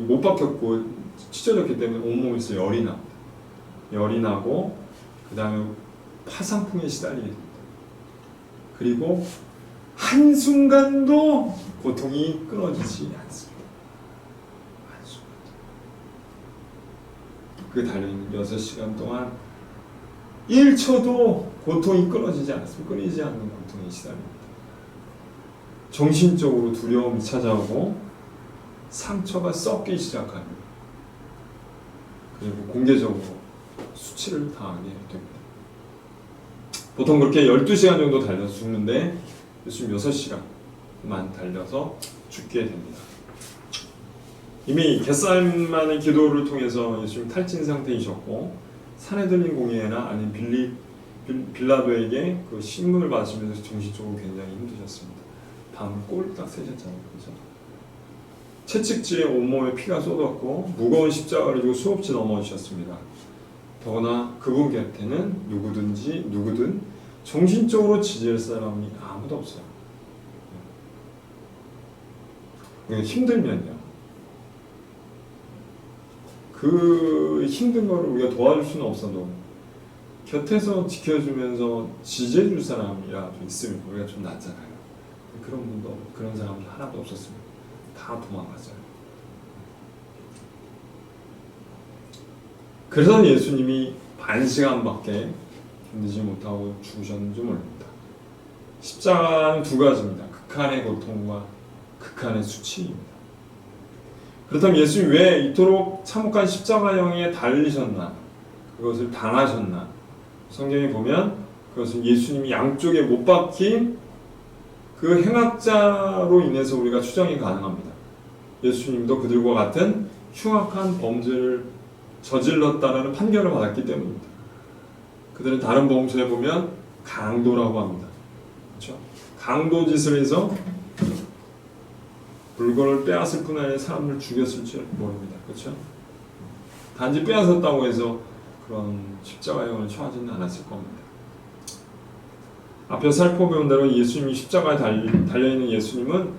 못 박혔고 찢어졌기 때문에 온몸에서 열이 납니다. 열이 나고 그 다음에 파상풍에 시달리게 됩니다. 그리고 한순간도 고통이 끊어지지 않습니다. 한순간도. 그 달려있는 6시간 동안 1초도 고통이 끊어지지 않습니다. 끊이지 않는 고통에 시달립니다. 정신적으로 두려움이 찾아오고 상처가 썩기 시작합니다. 그리고 공개적으로 수치를 당하게 됩니다. 보통 그렇게 12시간 정도 달려서 죽는데 예수님 6시간만 달려서 죽게 됩니다. 이미 겟세마네 기도를 통해서 예수님 탈진 상태이셨고 산에 들린 공예나 아닌 빌라도에게 그 신문을 받으시면서 정신적으로 굉장히 힘드셨습니다. 밤 꼴딱 새셨잖아요. 그죠? 채찍질에 온몸에 피가 쏟았고 무거운 십자가를 지고 수없이 넘어지셨습니다. 더구나 그분 곁에는 누구든 정신적으로 지지할 사람이 아무도 없어요. 힘들면요. 그 힘든 거를 우리가 도와줄 수는 없어도 곁에서 지켜주면서 지지해줄 사람이라도 있으면 우리가 좀 낫잖아요. 그런 사람도 하나도 없었습니다. 다 도망갔어요. 그래서 예수님이 반 시간밖에 견디지 못하고 죽으셨는지 모릅니다. 십자가는 두 가지입니다. 극한의 고통과 극한의 수치입니다. 그렇다면 예수님이 왜 이토록 참혹한 십자가형에 달리셨나? 그것을 당하셨나? 성경에 보면 그것은 예수님이 양쪽에 못 박힌 그 행악자로 인해서 우리가 추정이 가능합니다. 예수님도 그들과 같은 흉악한 범죄를 저질렀다라는 판결을 받았기 때문입니다. 그들은 다른 복음서에 보면 강도라고 합니다. 그렇죠? 강도짓을 해서 물건을 빼앗을 뿐 아니라 사람을 죽였을지 모릅니다. 그렇죠? 단지 빼앗았다고 해서 그런 십자가형을 처하지는 않았을 겁니다. 앞에 살펴본 대로 예수님이 십자가에 달려있는 예수님은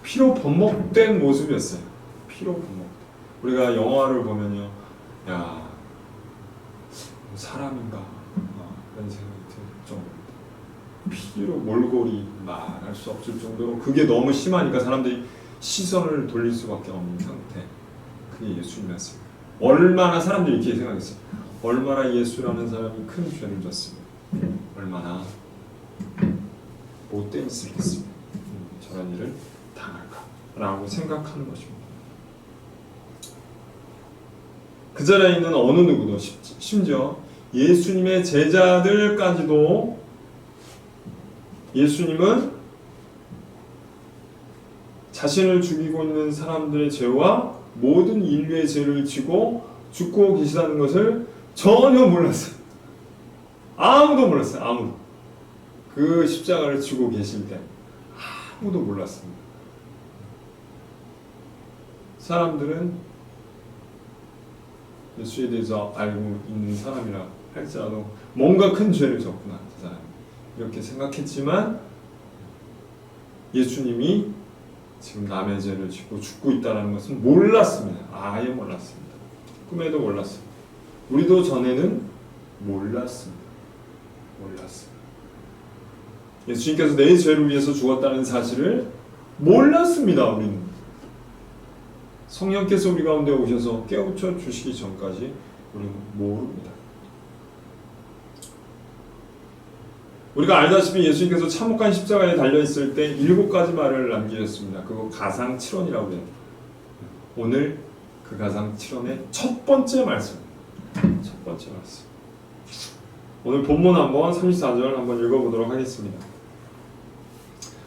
피로 범벅된 모습이었어요. 피로 범벅. 우리가 영화를 보면요, 야, 사람인가 이런 생각이 들 정도입니다. 피로 몰골이 말할 수 없을 정도로 그게 너무 심하니까 사람들이 시선을 돌릴 수밖에 없는 상태. 그게 예수님이었습니다. 얼마나 사람들이 이렇게 생각했어요. 얼마나 예수라는 사람이 큰 죄를 졌으면 얼마나 못된 짓을 했으면 저런 일을 당할까라고 생각하는 것입니다. 그 자리에 있는 어느 누구도 심지어 예수님의 제자들까지도 예수님은 자신을 죽이고 있는 사람들의 죄와 모든 인류의 죄를 지고 죽고 계시다는 것을 전혀 몰랐어요. 아무도 몰랐어요. 아무도. 그 십자가를 지고 계실 때 아무도 몰랐습니다. 사람들은 예수에 대해서 알고 있는 사람이라 할지라도 뭔가 큰 죄를 졌구나 그 사람이 이렇게 생각했지만 예수님이 지금 남의 죄를 지고 죽고 있다는 것은 몰랐습니다. 아예 몰랐습니다. 꿈에도 몰랐습니다. 우리도 전에는 몰랐습니다. 예수님께서 내 죄를 위해서 죽었다는 사실을 몰랐습니다. 우리는 성령께서 우리 가운데 오셔서 깨우쳐 주시기 전까지 우리는 모릅니다. 우리가 알다시피 예수님께서 참혹한 십자가에 달려있을 때 7가지 말을 남기셨습니다. 그거 가상 7원이라고 해요. 오늘 그 가상 7원의 첫 번째 말씀입니다. 첫 번째 말씀. 오늘 본문 한번 34절 한번 읽어보도록 하겠습니다.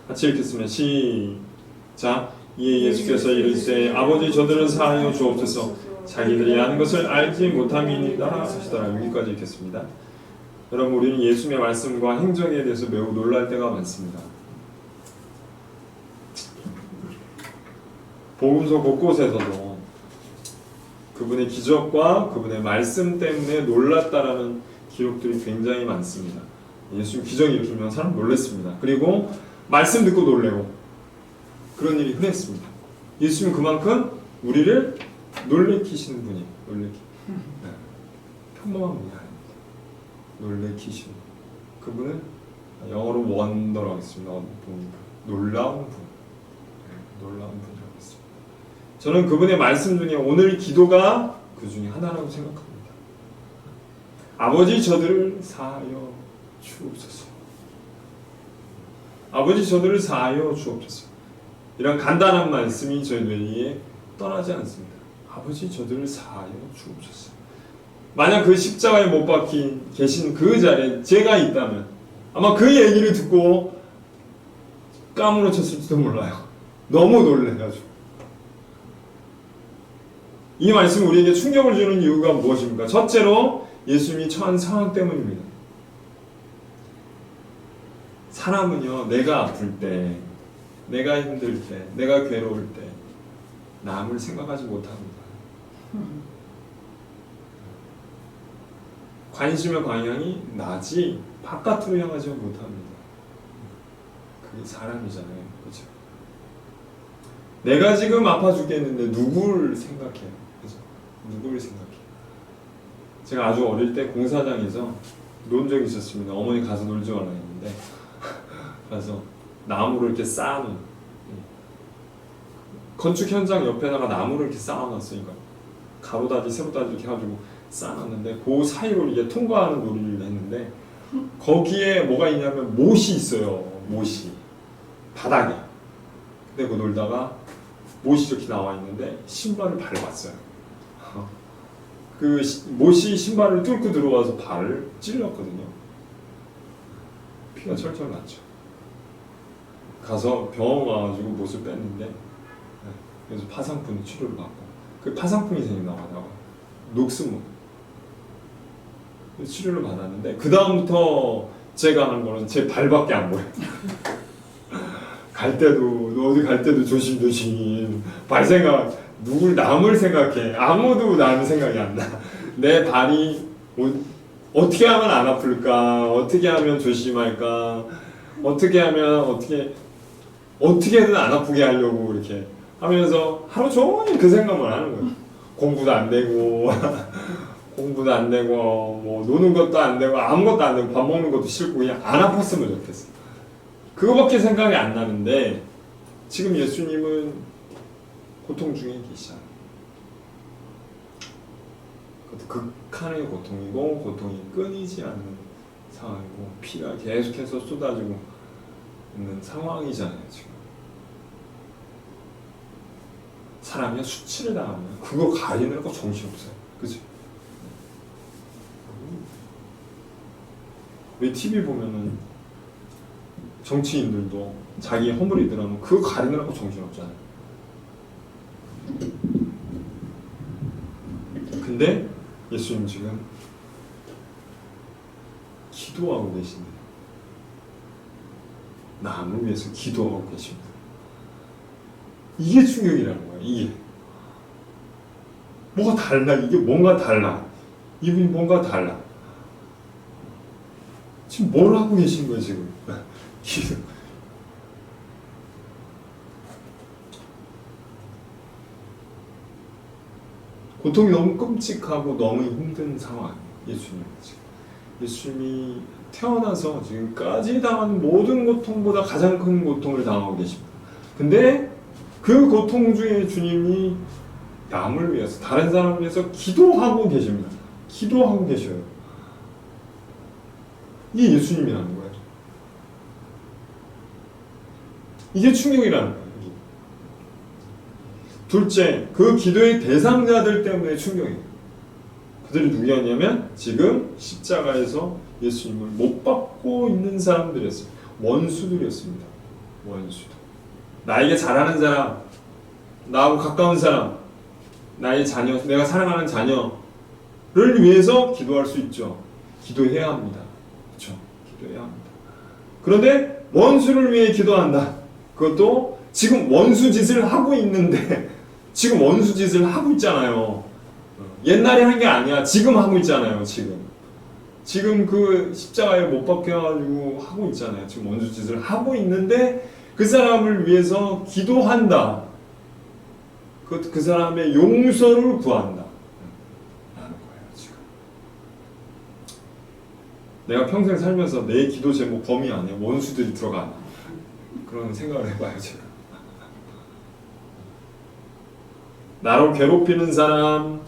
같이 읽겠습니다. 시작. 이에 예수께서 이르시되 아버지 저들은 사하여 주옵소서 자기들이 아는 것을 알지 못함이니이다 하시더라. 여기까지 읽겠습니다. 여러분 우리는 예수님의 말씀과 행적에 대해서 매우 놀랄 때가 많습니다. 복음서 곳곳에서도 그분의 기적과 그분의 말씀 때문에 놀랐다라는 기록들이 굉장히 많습니다. 예수님 기적 일으키면 사람 놀랐습니다. 그리고 말씀 듣고 놀래고 그런 일이 흔했습니다. 예수님 그만큼 우리를 놀래키시는 분이에요. 네. 평범한 분이 아닙니다. 놀래키시는 그분은 영어로 원더라고 했습니다. 보니까 놀라운 분, 놀라운 분이라고 했습니다. 저는 그분의 말씀 중에 오늘 기도가 그 중에 하나라고 생각합니다. 아버지 저들을 사하여 주옵소서. 아버지 저들을 사하여 주옵소서. 이런 간단한 말씀이 저희 뇌리에 떠나지 않습니다. 아버지 저들을 사하여 주옵소서. 만약 그 십자가에 못 박힌 계신 그 자리에 제가 있다면 아마 그 얘기를 듣고 까무러쳤을지도 몰라요. 너무 놀래가지고. 이 말씀이 우리에게 충격을 주는 이유가 무엇입니까? 첫째로 예수님이 처한 상황 때문입니다. 사람은요, 내가 아플 때, 내가 힘들 때, 내가 괴로울 때 남을 생각하지 못합니다. 관심의 방향이 나지 바깥으로 향하지 못합니다. 그게 사람이잖아요. 그렇죠? 내가 지금 아파 죽겠는데 누구를 생각해요? 그렇죠? 누구를 생각해요? 제가 아주 어릴 때 공사장에서 논 적이 있었습니다. 어머니 가서 놀지 말라 했는데 가서 나무를 이렇게 쌓아놓은 건축 현장 옆에다가 나무를 이렇게 쌓아놨어요. 가로다지 세로다지 이렇게 해가지고 쌓아놨는데 그 사이로 이제 통과하는 놀이를 했는데 거기에 뭐가 있냐면 못이 있어요. 못이 바닥에. 근데 그 놀다가 못이 이렇게 나와 있는데 신발을 밟았어요. 그 못이 신발을 뚫고 들어와서 발을 찔렀거든요. 피가 철철 났죠. 가서 병원 가가지고 못을 뺐는데 그래서 파상풍 치료를 받고 그 파상풍이 생긴다고 하다가 녹스무 치료를 받았는데 그 다음부터 제가 하는 거는 제 발밖에 안 보여요. 갈 때도 어디 갈 때도 조심조심 발 생각 누굴 남을 생각해. 아무도 남을 생각이 안 나. 내 발이 어떻게 하면 안 아플까? 어떻게 하면 조심할까? 어떻게 하면 어떻게든 안 아프게 하려고 이렇게 하면서 하루 종일 그 생각만 하는 거예요. 공부도 안 되고 공부도 안 되고 뭐 노는 것도 안 되고 아무것도 안 되고 밥 먹는 것도 싫고 그냥 안 아팠으면 좋겠어. 그거밖에 생각이 안 나는데 지금 예수님은 고통 중에 계시잖아요. 그것도 극한의 고통이고 고통이 끊이지 않는 상황이고 피가 계속해서 쏟아지고 있는 상황이잖아요. 지금 사람이 수치를 당하면 그거 가리느라고 정신없어요. 그치? 왜 TV 보면은 정치인들도 자기 허물이 드러나면 그거 가리느라고 정신없잖아요. 근데 예수님 지금 기도하고 계신데요. 남을 위해서 기도하고 계십니다. 이게 충격이라는 거예요. 이게 뭐가 달라. 이게 뭔가 달라. 이분이 뭔가 달라. 지금 뭘 하고 계신 거예요 지금? 고통이 너무 끔찍하고 너무 힘든 상황이에요. 예수님 지금. 예수님이 태어나서 지금까지 당한 모든 고통보다 가장 큰 고통을 당하고 계십니다. 근데 그 고통 중에 주님이 남을 위해서, 다른 사람을 위해서 기도하고 계십니다. 기도하고 계셔요. 이게 예수님이라는 거예요. 이게 충격이라는 거예요. 둘째, 그 기도의 대상자들 때문에 충격이에요. 그들이 누구였냐면 지금 십자가에서 예수님을 못 받고 있는 사람들이었어요. 원수들이었습니다. 원수들. 나에게 잘하는 사람, 나하고 가까운 사람, 나의 자녀, 내가 사랑하는 자녀를 위해서 기도할 수 있죠. 기도해야 합니다. 그렇죠? 기도해야 합니다. 그런데 원수를 위해 기도한다. 그것도 지금 원수 짓을 하고 있는데 지금 원수 짓을 하고 있잖아요. 옛날에 한 게 아니야. 지금 하고 있잖아요. 지금 그 십자가에 못 박혀가지고 하고 있잖아요. 지금 원수 짓을 하고 있는데 그 사람을 위해서 기도한다. 그 사람의 용서를 구한다. 라는 거예요, 지금. 내가 평생 살면서 내 기도 제목 범위 안에 원수들이 들어가나. 그런 생각을 해봐요, 제가. 나를 괴롭히는 사람,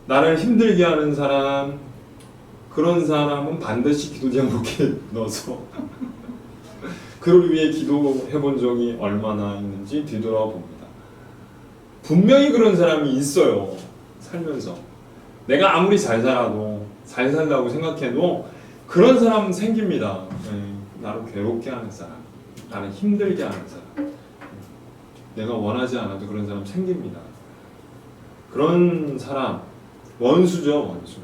나를 힘들게 하는 사람, 그런 사람은 반드시 기도 제목에 넣어서 그를 위해 기도해 본 적이 얼마나 있는지 뒤돌아봅니다. 분명히 그런 사람이 있어요. 살면서. 내가 아무리 잘 살아도, 잘 살다고 생각해도 그런 사람 생깁니다. 나를 괴롭게 하는 사람, 나를 힘들게 하는 사람, 내가 원하지 않아도 그런 사람 생깁니다. 그런 사람, 원수죠, 원수.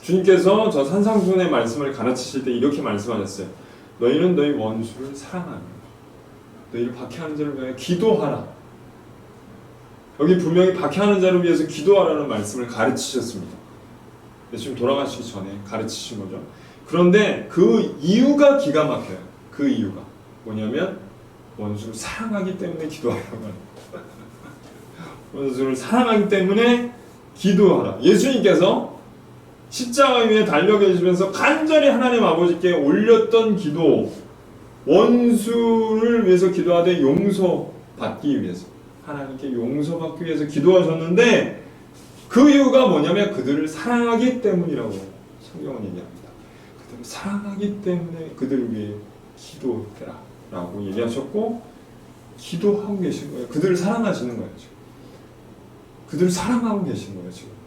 주님께서 저 산상수훈의 말씀을 가르치실 때 이렇게 말씀하셨어요. 너희는 너희 원수를 사랑하며 너희를 박해하는 자를 위해 기도하라. 여기 분명히 박해하는 자를 위해서 기도하라는 말씀을 가르치셨습니다. 예수님 돌아가시기 전에 가르치신 거죠. 그런데 그 이유가 기가 막혀요. 그 이유가 뭐냐면 원수를 사랑하기 때문에 기도하라고 합니다. 원수를 사랑하기 때문에 기도하라. 예수님께서 십자가 위에 달려 계시면서 간절히 하나님 아버지께 올렸던 기도, 원수를 위해서 기도하되 용서받기 위해서, 하나님께 용서받기 위해서 기도하셨는데 그 이유가 뭐냐면 그들을 사랑하기 때문이라고 성경은 얘기합니다. 그들을 사랑하기 때문에 그들을 위해 기도해라 라고 얘기하셨고 기도하고 계신 거예요. 그들을 사랑하시는 거예요. 지금. 그들을 사랑하고 계신 거예요. 지금.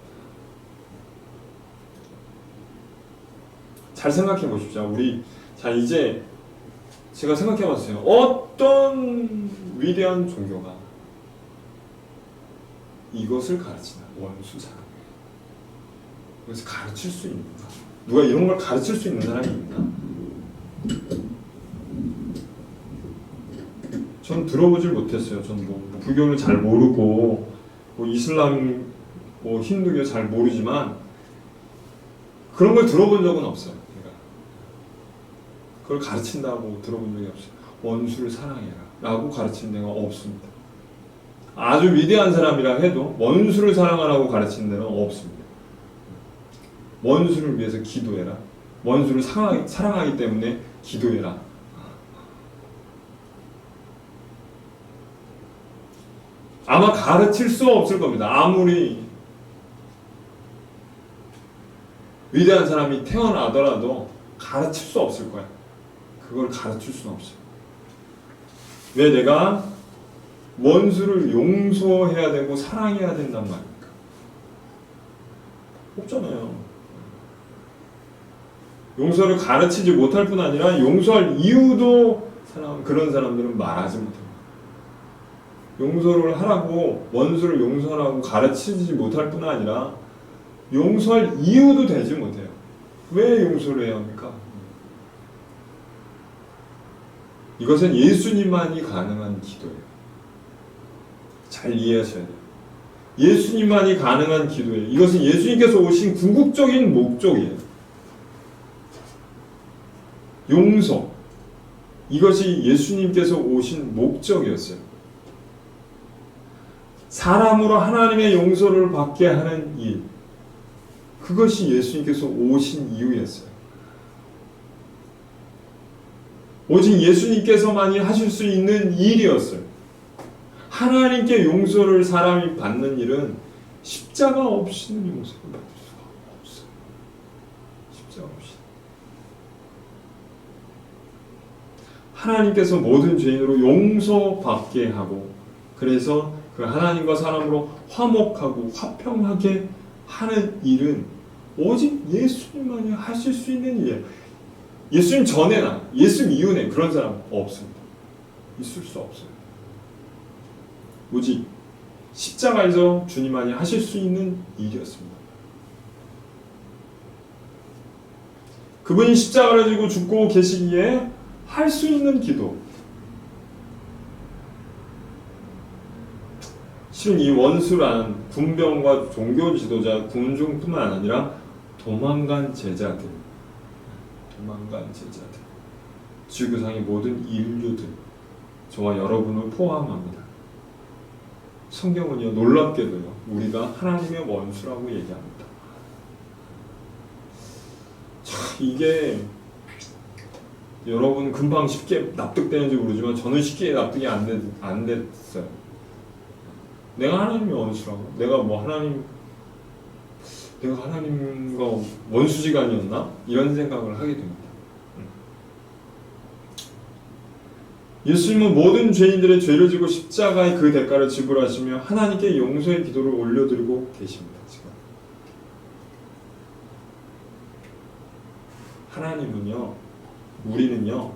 잘 생각해 보십시오. 우리 자 이제 제가 생각해 봤어요. 어떤 위대한 종교가 이것을 가르치나? 원수 사랑. 이것을 가르칠 수 있는가? 누가 이런 걸 가르칠 수 있는 사람이 있나? 전 들어보질 못했어요. 전 뭐 불교를 잘 모르고 뭐 이슬람, 뭐 힌두교 잘 모르지만 그런 걸 들어본 적은 없어요. 제가 그걸 가르친다고 들어본 적이 없어요. 원수를 사랑해라 라고 가르치는 데가 없습니다. 아주 위대한 사람이라 해도 원수를 사랑하라고 가르치는 데는 없습니다. 원수를 위해서 기도해라. 원수를 사랑하기 때문에 기도해라. 아마 가르칠 수 없을 겁니다. 아무리 위대한 사람이 태어나더라도 가르칠 수 없을 거야. 그걸 가르칠 수는 없어요. 왜 내가 원수를 용서해야 되고 사랑해야 된단 말입니까? 없잖아요. 용서를 가르치지 못할 뿐 아니라 용서할 이유도 그런 사람들은 말하지 못합니다. 용서를 하라고, 원수를 용서하라고 가르치지 못할 뿐 아니라 용서할 이유도 되지 못해요. 왜 용서를 해야 합니까? 이것은 예수님만이 가능한 기도예요. 잘 이해하셔야 돼요. 예수님만이 가능한 기도예요. 이것은 예수님께서 오신 궁극적인 목적이에요. 용서. 이것이 예수님께서 오신 목적이었어요. 사람으로 하나님의 용서를 받게 하는 일. 그것이 예수님께서 오신 이유였어요. 오직 예수님께서만이 하실 수 있는 일이었어요. 하나님께 용서를 사람이 받는 일은 십자가 없이는 용서를 받을 수가 없어요. 십자가 없이. 하나님께서 모든 죄인으로 용서받게 하고, 그래서 그 하나님과 사람으로 화목하고 화평하게 하는 일은 오직 예수님만이 하실 수 있는 일이에요. 예수님 전에나 예수님 이후에 그런 사람 없습니다. 있을 수 없어요. 오직 십자가에서 주님만이 하실 수 있는 일이었습니다. 그분이 십자가를 지고 죽고 계시기에 할 수 있는 기도. 실은 이 원수란 군병과 종교 지도자, 군중뿐만 아니라 도망간 제자들, 지구상의 모든 인류들, 저와 여러분을 포함합니다. 성경은요, 놀랍게도요, 우리가 하나님의 원수라고 얘기합니다. 자, 이게 여러분 금방 쉽게 납득되는지 모르지만 저는 쉽게 납득이 안 됐어요. 내가 하나님의 원수라고? 내가 하나님과 원수지간이었나? 이런 생각을 하게 됩니다. 예수님은 모든 죄인들의 죄를 지고 십자가의 그 대가를 지불하시며 하나님께 용서의 기도를 올려드리고 계십니다. 지금 하나님은요, 우리는요,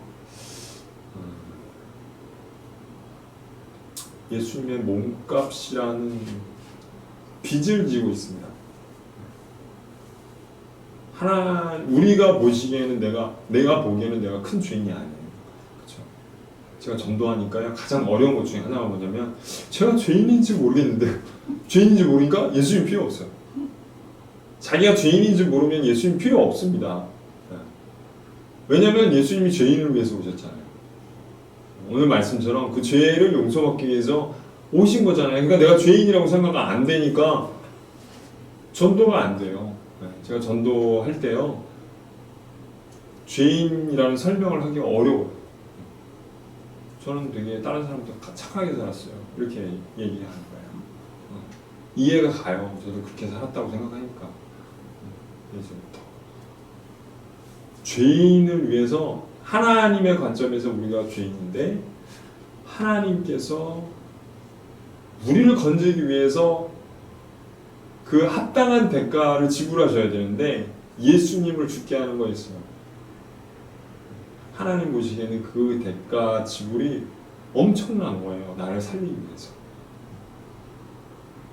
예수님의 몸값이라는 빚을 지고 있습니다. 우리가 보시기에는 내가 보기에는 내가 큰 죄인이 아니에요. 그렇죠? 제가 전도하니까요, 가장 어려운 것 중에 하나가 뭐냐면, 제가 죄인인지 모르겠는데, 죄인인지 모르니까 예수님 필요 없어요. 자기가 죄인인지 모르면 예수님 필요 없습니다. 왜냐하면 예수님이 죄인을 위해서 오셨잖아요. 오늘 말씀처럼 그 죄를 용서받기 위해서 오신 거잖아요. 그러니까 내가 죄인이라고 생각이 안 되니까 전도가 안 돼요. 제가 전도할 때요, 죄인이라는 설명을 하기 어려워요. 저는 되게 다른 사람보다 착하게 살았어요. 이렇게 얘기하는 거예요. 이해가 가요. 저도 그렇게 살았다고 생각하니까. 예전부터. 죄인을 위해서, 하나님의 관점에서 우리가 죄인인데 하나님께서 우리를 건지기 위해서 그 합당한 대가를 지불하셔야 되는데 예수님을 죽게 하는 거였어요. 하나님 보시기에는 그 대가 지불이 엄청난 거예요. 나를 살리기 위해서.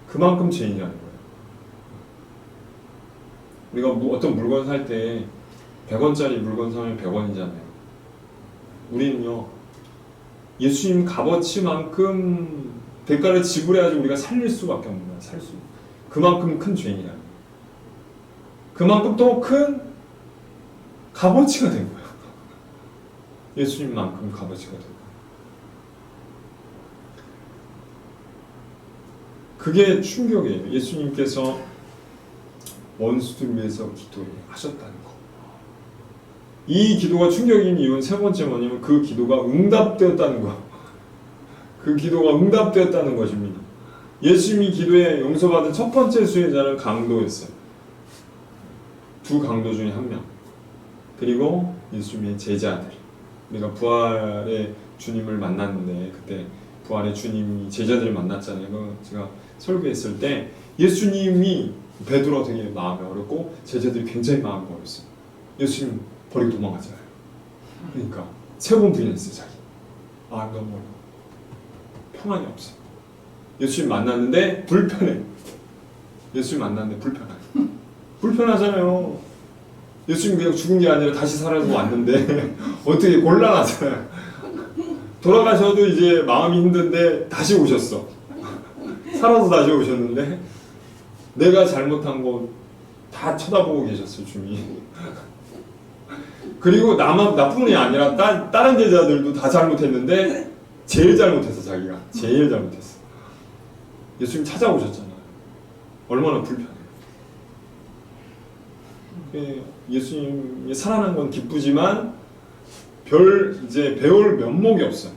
그만큼 죄인이라는 거예요. 우리가 어떤 물건 살 때 100원짜리 물건 사면 100원이잖아요. 우리는요, 예수님 값어치만큼 대가를 지불해야지 우리가 살릴 수밖에 없는 거예요. 살 수. 그만큼 큰 죄인이라는 거예요. 그만큼 또 큰 값어치가 된 거예요. 예수님만큼 값어치가 된 거예요. 그게 충격이에요. 예수님께서 원수들 위해서 기도하셨다는 거. 이 기도가 충격인 이유는 세 번째 뭐냐면 그 기도가 응답되었다는 거. 그 기도가 응답되었다는 것입니다. 예수님이 기도에 용서받은 첫 번째 수혜자는 강도였어요. 두 강도 중에 한 명. 그리고 예수님의 제자들. 우리가 부활의 주님을 만났는데 그때 부활의 주님이 제자들을 만났잖아요. 제가 설교했을 때 예수님이 베드로가 되게 마음이 어렵고 제자들이 굉장히 마음이 어렸어요. 예수님 버리고 도망가잖아요. 그러니까 세 번 부인했어요. 자기. 너무 어려워. 평안이 없어. 예수님 만났는데 불편해. 예수님 만났는데 불편해. 불편하잖아요. 예수님 그냥 죽은 게 아니라 다시 살아서 왔는데 어떻게 곤란하잖아요. 돌아가셔도 이제 마음이 힘든데 다시 오셨어. 살아서 다시 오셨는데 내가 잘못한 거 다 쳐다보고 계셨어요, 주님이. 그리고 나뿐이 아니라 다른 제자들도 다 잘못했는데 제일 잘못했어. 자기가 제일 잘못했어. 예수님 찾아오셨잖아요. 얼마나 불편해요. 예수님이 살아난 건 기쁘지만 이제 배울 면목이 없어요.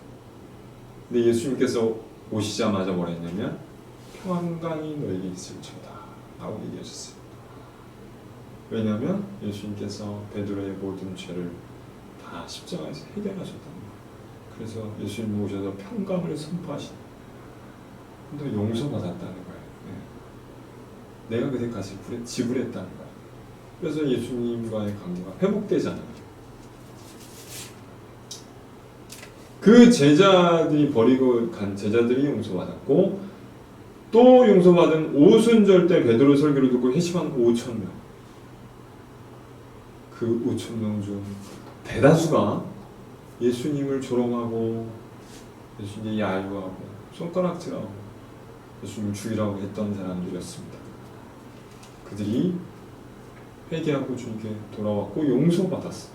근데 예수님께서 오시자마자 뭐라 했냐면 평안이 너에게 있을지어다 라고 얘기하셨어요. 왜냐하면 예수님께서 베드로의 모든 죄를 다 십자가에서 해결하셨다는 거예요. 그래서 예수님 오셔서 평강을 선포하시는 거예요. 너 용서받았다는 거예요. 내가 그 대가를 지불했다는 거예요. 그래서 예수님과의 관계가 회복되잖아요. 그 제자들이 버리고 간 제자들이 용서받았고 또 용서받은 오순절 때 베드로 설교를 듣고 회심한 5,000명. 그 5,000명 중 대다수가 예수님을 조롱하고 예수님을 야유하고 손가락질하고 예수님을 죽이라고 했던 사람들이었습니다. 그들이 회개하고 주님께 돌아왔고 용서받았어.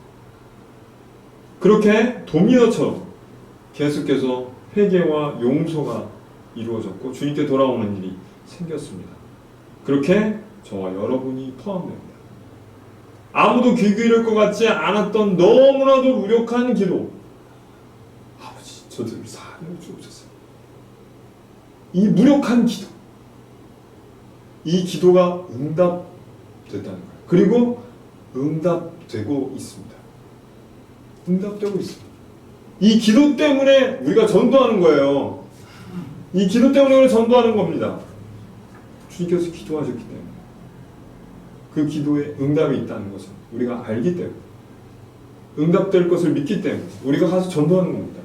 그렇게 도미노처럼 계속해서 회개와 용서가 이루어졌고 주님께 돌아오는 일이 생겼습니다. 그렇게 저와 여러분이 포함됩니다. 아무도 귀 기울일 것 같지 않았던 너무나도 무력한 기도, 아버지 저들을 사하여 주옵소서. 이 무력한 기도, 이 기도가 응답됐다는 거예요. 그리고 응답되고 있습니다. 응답되고 있습니다. 이 기도 때문에 우리가 전도하는 거예요. 이 기도 때문에 우리가 전도하는 겁니다. 주님께서 기도하셨기 때문에, 그 기도에 응답이 있다는 것을 우리가 알기 때문에, 응답될 것을 믿기 때문에 우리가 가서 전도하는 겁니다.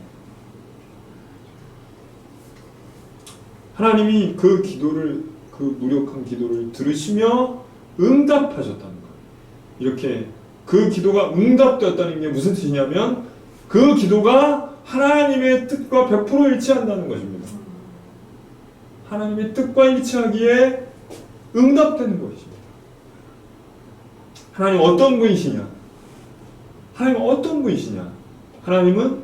하나님이 그 기도를, 그 무력한 기도를 들으시며 응답하셨다는 거예요. 이렇게 그 기도가 응답되었다는 게 무슨 뜻이냐면 그 기도가 하나님의 뜻과 100% 일치한다는 것입니다. 하나님의 뜻과 일치하기에 응답되는 것입니다. 하나님 어떤 분이시냐? 하나님은 어떤 분이시냐? 하나님은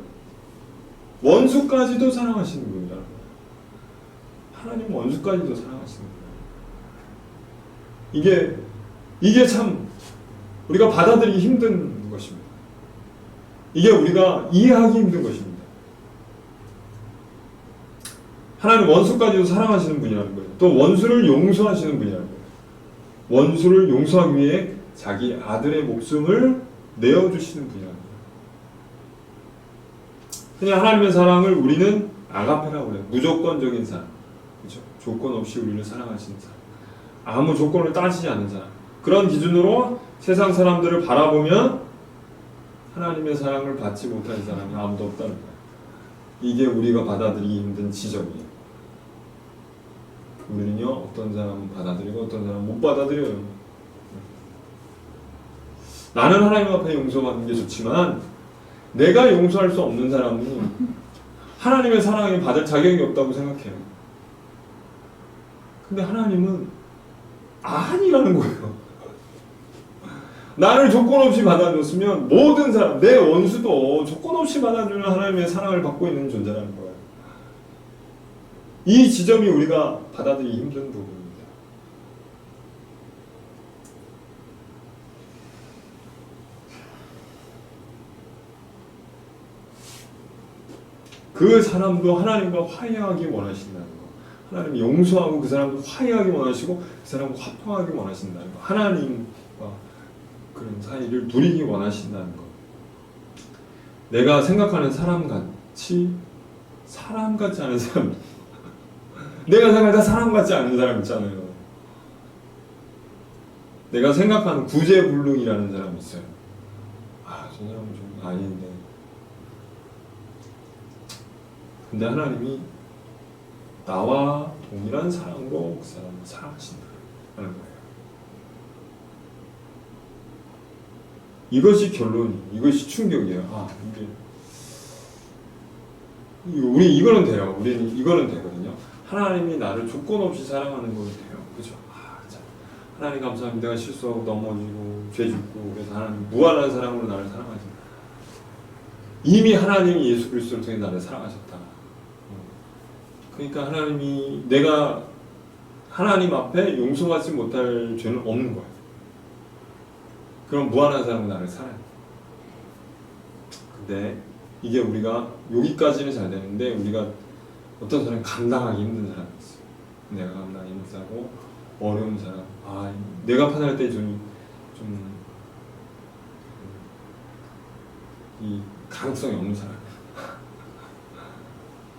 원수까지도 사랑하시는 분이다. 하나님은 원수까지도 사랑하시는 분이다. 이게 참 우리가 받아들이기 힘든 것입니다. 이게 우리가 이해하기 힘든 것입니다. 하나님 원수까지도 사랑하시는 분이라는 거예요. 또 원수를 용서하시는 분이라는 거예요. 원수를 용서하기 위해 자기 아들의 목숨을 내어주시는 분이라는 거예요. 그냥 하나님의 사랑을 우리는 아가페라고 그래요. 무조건적인 사랑. 그렇죠? 조건 없이 우리를 사랑하시는 사람. 아무 조건을 따지지 않는 사람. 그런 기준으로 세상 사람들을 바라보면 하나님의 사랑을 받지 못하는 사람이 아무도 없다는 거예요. 이게 우리가 받아들이기 힘든 지점이에요. 우리는요, 어떤 사람은 받아들이고 어떤 사람은 못 받아들여요. 나는 하나님 앞에 용서받는 게 좋지만 내가 용서할 수 없는 사람은 하나님의 사랑을 받을 자격이 없다고 생각해요. 근데 하나님은 아니라는 거예요. 나를 조건 없이 받아줬으면 모든 사람, 내 원수도 조건 없이 받아주는 하나님의 사랑을 받고 있는 존재라는 거예요. 이 지점이 우리가 받아들이기 힘든 부분입니다. 그 사람도 하나님과 화해하기 원하신다는 거. 하나님이 용서하고 그 사람도 화해하기 원하시고 그 사람과 화평하기 원하신다는 거. 하나님과 그런 사이를 누리기 원하신다는 것. 내가 생각하는 사람 같지 않은 사람. 내가 생각하는 사람 같지 않은 사람 있잖아요. 내가 생각하는 구제불능이라는 사람이 있어요. 저 사람은 좀 아닌데. 근데 하나님이 나와 동일한 사랑으로 그 사람을 사랑하신다는 거예요. 이것이 결론이, 이것이 충격이에요. 우리 이거는 돼요. 우리는 이거는 되거든요. 하나님이 나를 조건 없이 사랑하는 거 돼요. 그죠? 하나님 감사합니다. 내가 실수하고 넘어지고 죄 짓고 그래서 하나님 무한한 사랑으로 나를 사랑하신다. 이미 하나님이 예수 그리스도를 통해 나를 사랑하셨다. 그러니까 하나님이 내가 하나님 앞에 용서받지 못할 죄는 없는 거예요. 그럼 무한한 사람은 나를 사랑해. 근데 이게 우리가 여기까지는 잘 되는데 우리가 어떤 사람이 감당하기 힘든 사람이 있어요. 내가 감당하기 힘든 사람하고 어려운 사람. 내가 판단할 때 이 가능성이 없는 사람.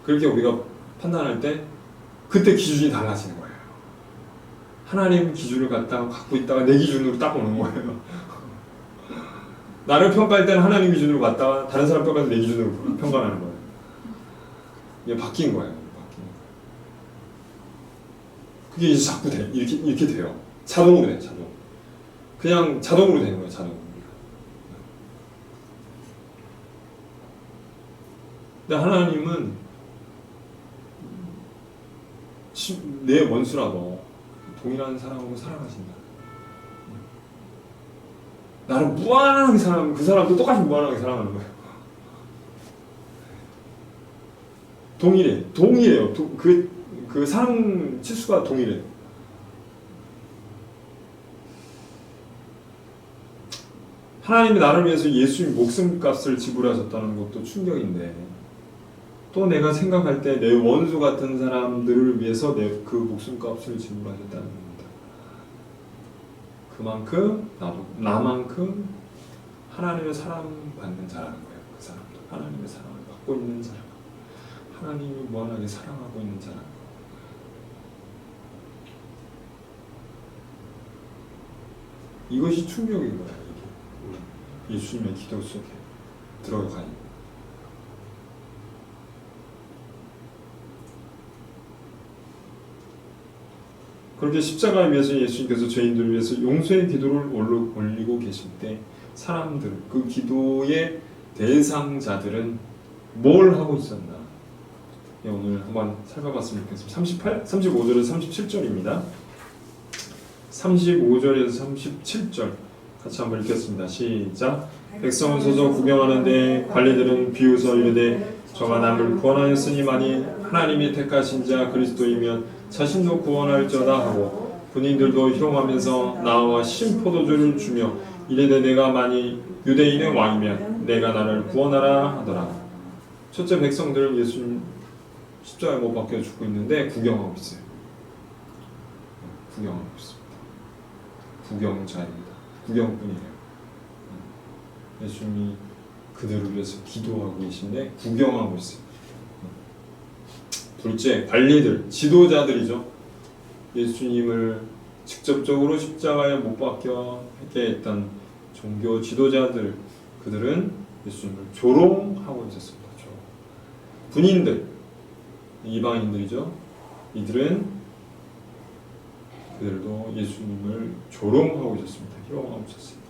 그렇게 우리가 판단할 때 그때 기준이 달라지는 거예요. 하나님 기준을 갖고 있다가 내 기준으로 딱 오는 거예요. 나를 평가할 때는 하나님 기준으로 봤다가 다른 사람 평가할 때 내 기준으로 평가하는 거예요. 이게 바뀐 거예요. 그게 이제 자꾸 돼. 이렇게 돼요. 자동으로 돼. 그냥 자동으로 되는 거예요. 자동으로. 근데 하나님은 내 원수라도 동일한 사랑으로 사랑하신다. 나를 무한하게 사랑하면 그 사람도 똑같이 무한하게 사랑하는 거예요. 동일해요. 그 사랑 치수가 동일해요. 하나님이 나를 위해서 예수님 목숨값을 지불하셨다는 것도 충격인데, 또 내가 생각할 때 내 원수 같은 사람들을 위해서 그 목숨값을 지불하셨다는 겁니다. 그만큼 나만큼 하나님의 사랑받는 자라는 거예요. 그 사람도 하나님의 사랑을 받고 있는 사람, 하나님이 무한하게 사랑하고 있는 자라는 거예요. 이것이 충격인 거예요. 이게 예수님의 기도 속에 들어가니. 그렇게 십자가에 위해서 예수님께서 죄인들을 위해서 용서의 기도를 올리고 계실 때 사람들, 그 기도의 대상자들은 뭘 하고 있었나? 오늘 한번 살펴봤으면 좋겠습니다. 35절에서 37절입니다. 35절에서 37절 같이 한번 읽겠습니다. 시작. 백성은 서서 구경하는데 관리들은 비웃어 이르되 저가 남을 구원하였으니만이 하나님이 택하신 자 그리스도이면 자신도 구원할저다 하고 군인들도 희롱하면서 나와 신포도주를 주며 이르되 내가 만일 유대인의 왕이면 내가 나를 구원하라 하더라. 첫째, 백성들은 예수님 십자가에 못 박혀 죽고 있는데 구경하고 있어요. 구경하고 있습니다. 구경자입니다. 구경꾼이에요. 예수님이 그들을 위해서 기도하고 계신데 구경하고 있어요. 둘째, 관리들, 지도자들이죠. 예수님을 직접적으로 십자가에 못 박혀게 했던 종교 지도자들, 그들은 예수님을 조롱하고 있었습니다. 군인들, 이방인들이죠. 이들은 그들도 예수님을 조롱하고 있었습니다. 희롱하고 있었습니다.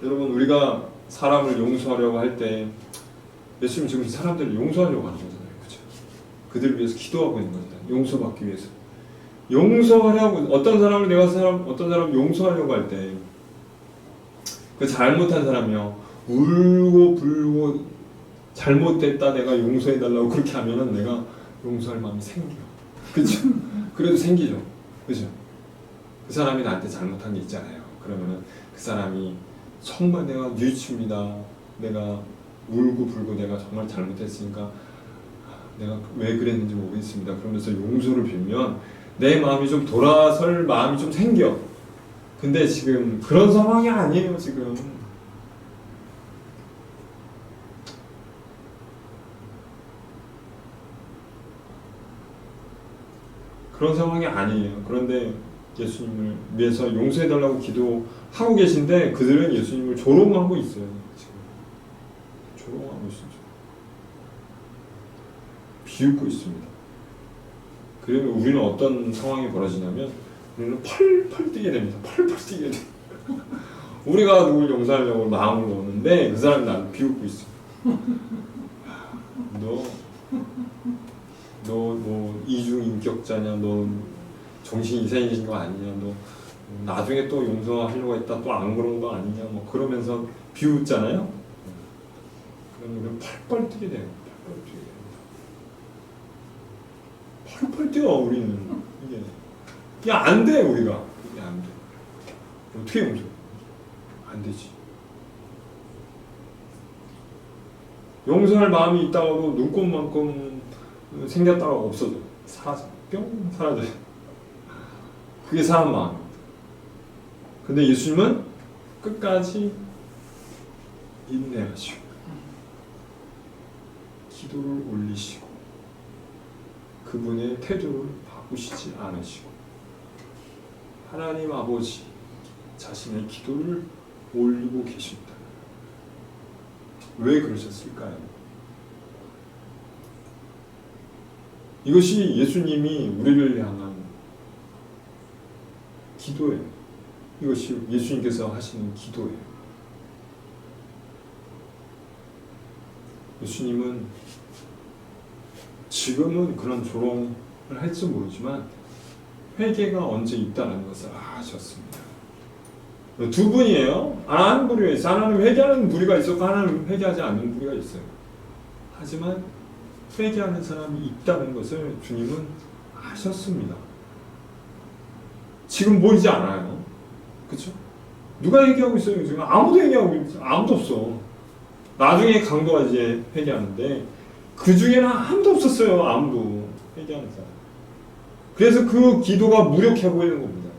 여러분, 우리가 사람을 용서하려고 할 때 예수님 지금 사람들을 용서하려고 하는 거잖아요. 그렇죠? 그들을 위해서 기도하고 있는 거잖아요. 용서받기 위해서. 용서하려고 어떤 사람 용서하려고 할 때 그 잘못한 사람이요 울고 불고 잘못됐다 내가 용서해달라고 그렇게 하면은 내가 용서할 마음이 생겨. 그렇죠? 그래도 생기죠. 그렇죠? 그 사람이 나한테 잘못한 게 있잖아요. 그러면은 그 사람이 정말 내가 뉘우칩니다. 내가 울고 불고 내가 정말 잘못했으니까 내가 왜 그랬는지 모르겠습니다. 그러면서 용서를 빌면 내 마음이 좀 돌아설 마음이 좀 생겨. 근데 지금 그런 상황이 아니에요. 지금 그런 상황이 아니에요. 그런데 예수님을 위해서 용서해달라고 기도하고 계신데 그들은 예수님을 조롱하고 있어요. 지금 조롱하고 있어요. 비웃고 있습니다. 그러면 우리는 어떤 상황이 벌어지냐면 우리는 펄펄 뛰게 됩니다. 펄펄 뛰게 돼요. 우리가 누굴 용서하려고 마음을 먹는데 그 사람이 나를 비웃고 있어. 너 뭐 이중인격자냐? 너 정신 이상해진 거 아니냐? 너 나중에 또 용서하려고 했다 또 안 그런 거 아니냐? 뭐 그러면서 비웃잖아요. 그럼 우리는 펄펄 뛰게 돼요. 펄펄 뛰어 우리는. 이게 안 돼. 우리가 이게 안 돼. 어떻게 용서? 안 되지. 용서할 마음이 있다가도 눈꽃만큼 생겼다가 없어져. 사라져. 뿅 사라져. 그게 사람 마음입니다. 근데 예수님은 끝까지 인내하시고 기도를 올리시고 그분의 태도를 바꾸시지 않으시고 하나님 아버지 자신의 기도를 올리고 계십니다. 왜 그러셨을까요? 이것이 예수님이 우리를 향한 기도예요. 이것이 예수님께서 하시는 기도예요. 예수님은 지금은 그런 조롱을 할지 모르지만 회개가 언제 있다는 것을 아셨습니다. 두 분이에요. 하나는 무리가 있어요. 하나는 회개하는 무리가 있었고 하나는 회개하지 않는 무리가 있어요. 하지만 회개하는 사람이 있다는 것을 주님은 아셨습니다. 지금 보이지 않아요. 그렇죠? 누가 얘기하고 있어요? 지금 아무도 얘기하고 있어요. 아무도 없어. 나중에 강도가 이제 회개하는데 그 중에는 아무도 없었어요. 아무도 회개하는 사람. 그래서 그 기도가 무력해 보이는 겁니다.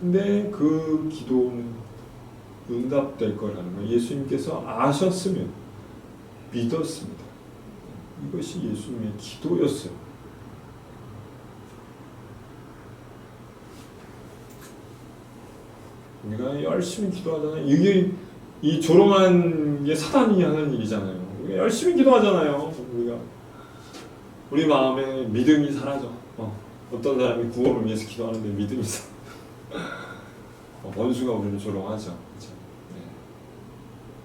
근데 그 기도는 응답될 거라는 걸 예수님께서 아셨으면 믿었습니다. 이것이 예수님의 기도였어요. 우리가 열심히 기도하잖아요. 이게 이 조롱한 게 사단이 하는 일이잖아요. 우리가 열심히 기도하잖아요. 우리 마음에 믿음이 사라져. 어떤 사람이 구원을 위해서 기도하는데 믿음이 사라져. 원수가 우리를 조롱하죠. 그렇죠?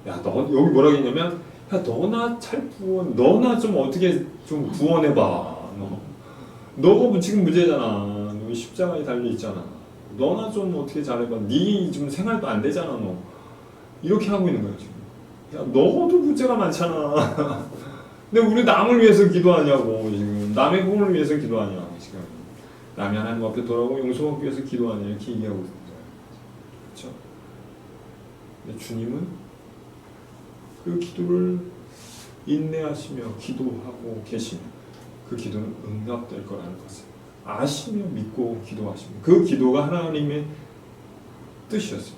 네. 야, 너 여기 뭐라고 했냐면, 야, 너나 잘 구원, 너나 좀 어떻게 좀 구원해봐. 너가 지금 문제잖아. 너 십자가에 달려 있잖아. 너나 좀 어떻게 잘해봐. 네 지금 생활도 안 되잖아. 너 이렇게 하고 있는 거야 지금. 야, 너도 문제가 많잖아. 근데 우리 남을 위해서 기도하냐고 지금. 남의 구원을 위해서 기도하냐 지금. 남이 하나님 앞에 돌아오고 용서받기 위해서 기도하냐 이렇게 얘기하고 있는 거예요. 그렇죠? 근데 주님은 그 기도를 인내하시며 기도하고 계시며 그 기도는 응답될 거라는 것을 아시며 믿고 기도하시며 그 기도가 하나님의 뜻이었어요.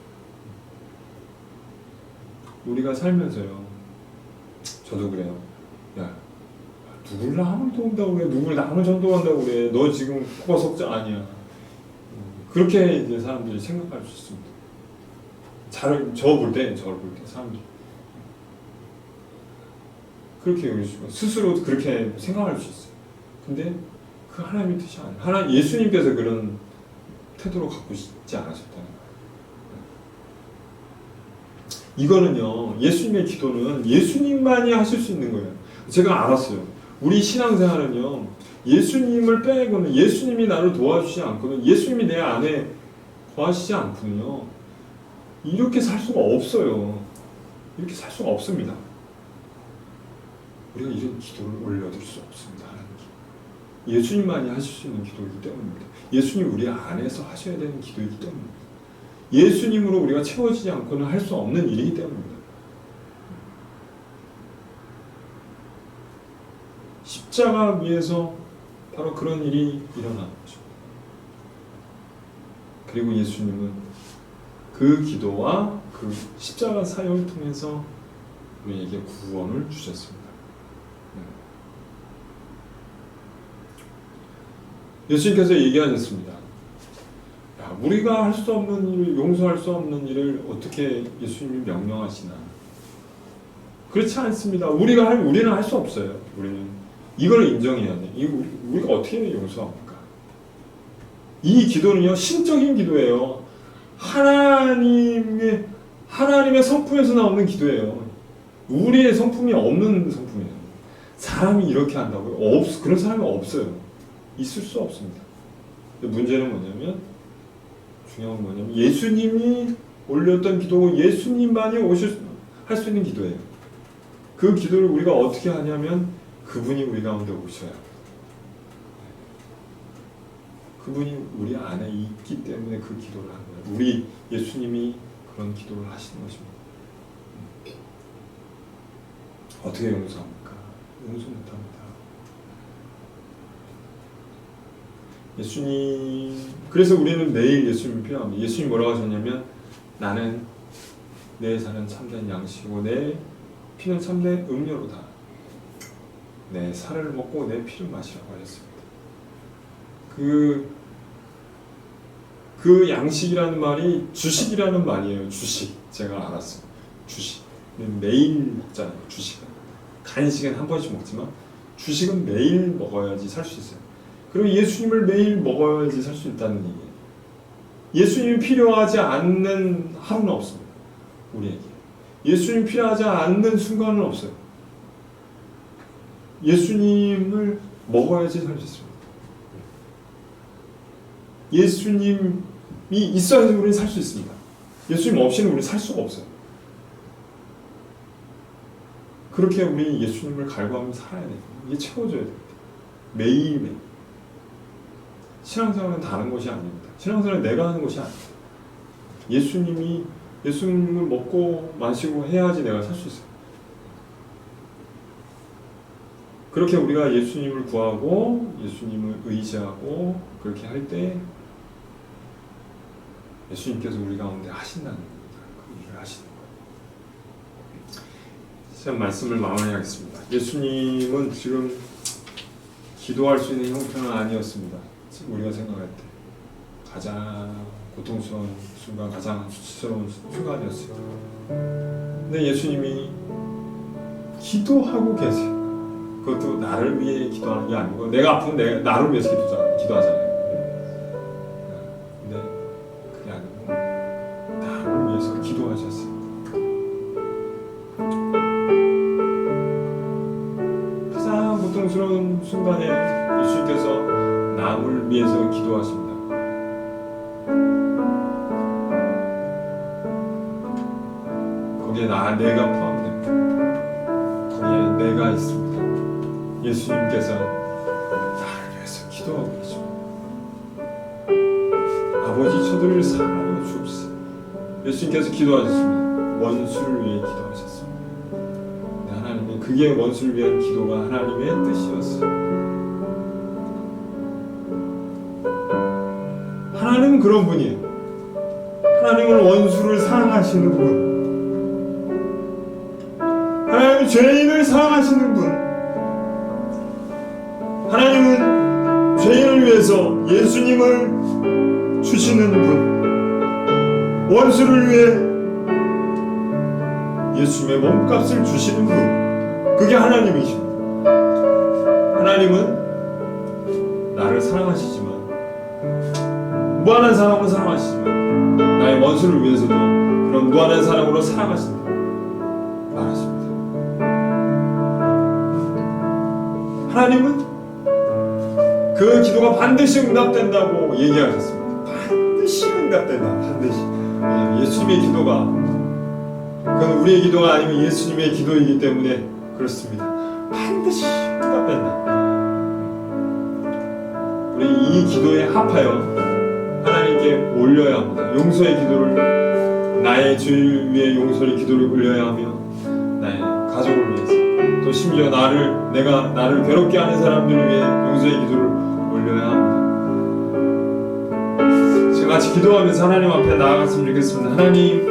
우리가 살면서요. 저도 그래요. 야, 누굴 남을 도운다고 그래? 누굴 남을 전도한다고 그래? 너 지금 코가 석자 아니야. 그렇게 이제 사람들이 생각할 수 있습니다. 저를 볼 때 사람들이 그렇게 여기시고 스스로 그렇게 생각할 수 있어요. 근데 그 하나님의 뜻이 아니에요. 예수님께서 그런 태도로 갖고 있지 않으셨다는 거예요. 이거는요, 예수님의 기도는 예수님만이 하실 수 있는 거예요. 제가 알았어요. 우리 신앙생활은요, 예수님을 빼고는, 예수님이 나를 도와주지 않고는, 예수님이 내 안에 거하시지 않고는요, 이렇게 살 수가 없어요. 이렇게 살 수가 없습니다. 우리가 이런 기도를 올려드릴 수 없습니다. 하나님께. 예수님만이 하실 수 있는 기도이기 때문입니다. 예수님 우리 안에서 하셔야 되는 기도이기 때문입니다. 예수님으로 우리가 채워지지 않고는 할 수 없는 일이기 때문입니다. 십자가 위에서 바로 그런 일이 일어나는 거죠. 그리고 예수님은 그 기도와 그 십자가 사역을 통해서 우리에게 구원을 주셨습니다. 예수님께서 얘기하셨습니다. 야, 우리가 할 수 없는 일을, 용서할 수 없는 일을 어떻게 예수님이 명령하시나? 그렇지 않습니다. 우리는 할 수 없어요. 우리는 이걸 인정해야 돼. 우리가 어떻게 용서합니까? 이 기도는요, 신적인 기도예요. 하나님의 성품에서 나오는 기도예요. 우리의 성품이 없는 성품이에요. 사람이 이렇게 한다고요? 그런 사람이 없어요. 있을 수 없습니다. 문제는 뭐냐면, 중요한 건 뭐냐면, 예수님이 올렸던 기도고 예수님만이 할 수 있는 기도예요. 그 기도를 우리가 어떻게 하냐면, 그분이 우리 가운데 오셔야 합니다. 그분이 우리 안에 있기 때문에 그 기도를 하는 거예요. 우리 예수님이 그런 기도를 하시는 것입니다. 어떻게 용서합니까? 용서 못합니다. 그래서 우리는 매일 예수님이 필요합니다. 예수님이 뭐라고 하셨냐면, 나는 내 살은 참된 양식이고 내 피는 참된 음료로다. 내 살을 먹고 내 피를 마시라고 하셨습니다. 그 양식이라는 말이 주식이라는 말이에요. 주식. 제가 알았어요. 주식. 매일 먹잖아요. 주식은. 간식은 한 번씩 먹지만 주식은 매일 먹어야지 살 수 있어요. 그리고 예수님을 매일 먹어야지 살 수 있다는 얘기예요. 예수님이 필요하지 않는 하루는 없습니다. 우리에게. 예수님이 필요하지 않는 순간은 없어요. 예수님을 먹어야지 살 수 있습니다. 예수님이 있어야지 우리는 살 수 있습니다. 예수님 없이는 우리 살 수가 없어요. 그렇게 우리 예수님을 갈구하며 살아야 돼요. 이게 채워져야 됩니다. 매일매일. 신앙생활은 다른 것이 아닙니다. 신앙생활은 내가 하는 것이 아닙니다. 예수님을 먹고 마시고 해야지 내가 살 수 있어요. 그렇게 우리가 예수님을 구하고 예수님을 의지하고 그렇게 할 때 예수님께서 우리 가운데 하신다는 겁니다. 그 일을 하시는 거예요. 제가 말씀을 마무리하겠습니다. 예수님은 지금 기도할 수 있는 형편은 아니었습니다. 지금 우리가 생각할 때 가장 고통스러운 순간, 가장 수치스러운 순간이었어요. 근데 예수님이 기도하고 계세요. 그것도 나를 위해 기도하는 게 아니고 내가 아프면 나를 위해서 기도하잖아요. 근데 그게 아니고 나를 위해서 기도하셨어요. 가장 고통스러운 순간에 예수님께서 남을 위해서 기도하십니다. 거기에 내가 포함됩니다. 거기에 내가 있습니다. 예수님께서 나를 위해서 기도하고 계십니다. 아버지 저들을 사랑하여 주옵소서. 예수님께서 기도하셨습니다. 원수를 위해 기도하셨습니다. 하나님이 그게 원수를 위한 기도가 하나님의 뜻이었어요. 하나님은 그런 분이에요. 하나님은 원수를 사랑하시는 분. 하나님은 죄인을 사랑하시는 분. 하나님은 죄인을 위해서 예수님을 주시는 분, 원수를 위해 예수님의 몸값을 주시는 분, 그게 하나님이십니다. 하나님은 나를 사랑하시지만, 무한한 사랑으로 사랑하시지만 나의 원수를 위해서도 그런 무한한 사랑으로 사랑하신다 말하십니다. 하나님은 그 기도가 반드시 응답된다고 얘기하셨습니다. 반드시 응답된다. 반드시. 왜냐하면 예수님의 기도가 그건 우리의 기도가 아니면 예수님의 기도이기 때문에 그렇습니다. 반드시 응답된다. 우리 이 기도에 합하여 하나님께 올려야 합니다. 용서의 기도를, 나의 죄를 위해 용서의 기도를 올려야 하며 나의 가족을 위해서, 또 심지어 나를 괴롭게 하는 사람들을 위해 용서의 기도를 올려야 합니다. 제가 같이 기도하면서 하나님 앞에 나아갔으면 좋겠습니다. 하나님,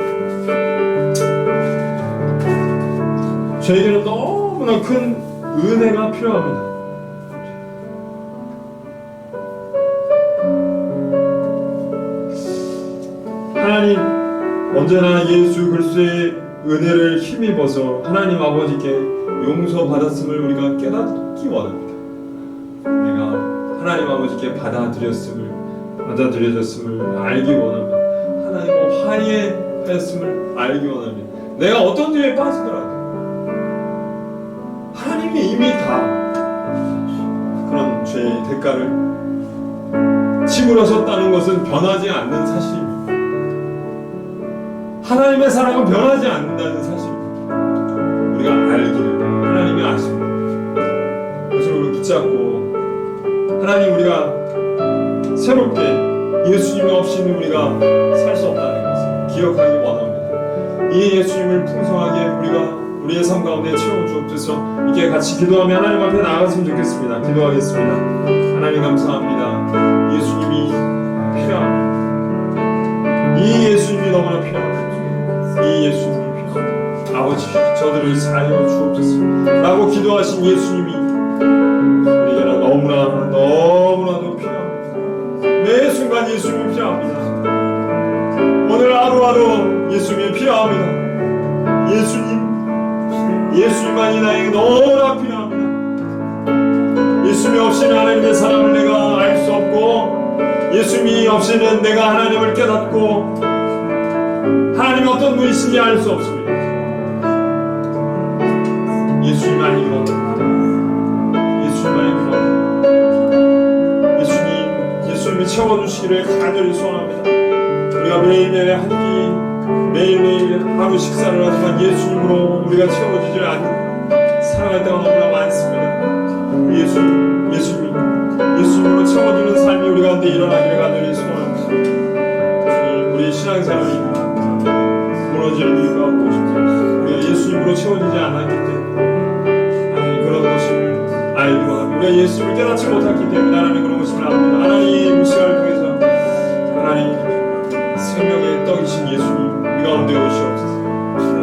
저에게는 너무나 큰 은혜가 필요합니다. 하나님, 언제나 예수 그리스도의 은혜를 힘입어서 하나님 아버지께 용서받았음을 우리가 깨닫기 원합니다. 내가 하나님 아버지께 받아들여졌음을 알기 원합니다. 하나님과 화해했음을 알기 원합니다. 내가 어떤 죄에 빠지더라도 하나님이 이미 다 그런 죄의 대가를 지불하셨다는 것은 변하지 않는 사실입니다. 하나님의 사랑은 변하지 않는다는 사실입니다. 우리가 알기를 하나님이 아십니다. 그래서 우리 붙잡고 하나님, 우리가 새롭게 예수님 없이는 우리가 살 수 없다는 것을 기억하기 원합니다. 이 예수님을 풍성하게 우리의 삶 가운데 채워 주옵소서. 이렇게 같이 기도하며 하나님 앞에 나아갔으면 좋겠습니다. 기도하겠습니다. 하나님 감사합니다. 예수님이 필요합니다. 이 예수님이 너무나 필요합니다. 이 예수님이 필요합니다. 아버지, 저들을 사하여 주옵소서 라고 기도하신 예수님이 우리에게는 너무나도 필요합니다. 매 순간 예수님이 필요합니다. 오늘 하루하루 예수님이 필요합니다. 예수님만이 나에게 너무나 필요합니다. 예수님이 없이는 하나님의 사랑을 내가 알 수 없고, 예수님이 없이는 내가 하나님을 깨닫고 하나님이 어떤 분이신지 알 수 없습니다. 예수님만이 필요합니다. 예수님이 채워주시기를 간절히 소원합니다. 우리가 매일매일 한 끼 매일매일 하루 식사를 하지만 예수님으로 우리가 채워지지 않는 살아갈 때가 너무나 많습니다. 예수님으로 채워주는 삶이 우리 가운데 일어나기를 간절히 소원합니다. 주님, 우리 신앙생활이 무너지는 이유가 무엇입니까? 우리가 예수님으로 채워지지 않았기 때문에 하나님 그런 것을 알기만 합니다. 우리가 예수님을 깨닫지 못했기 때문에 하나님 그런 것을 압니다. 하나님 이 시간을 통해서 하나님 생명의 떡이신 예수님 우리 가운데 오시옵소서.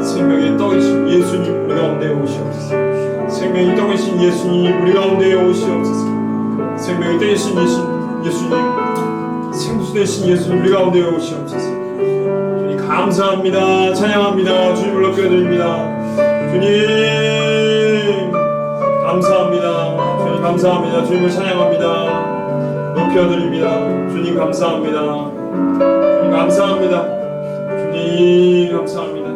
생명의 떡이신 예수님 우리 가운데 오시옵소서. 생명의 떡이신 예수님 우리 가운데 오시옵소서. 생명의 떡이신 예수님 생수 되신 예수님 우리 가운데 오시옵소서. 주님 감사합니다. 찬양합니다. 주님을 높여드립니다. 주님 감사합니다. 주님 감사합니다. 주님을 찬양합니다. 높여드립니다. 주님 감사합니다. 주님 감사합니다. 주님 감사합니다.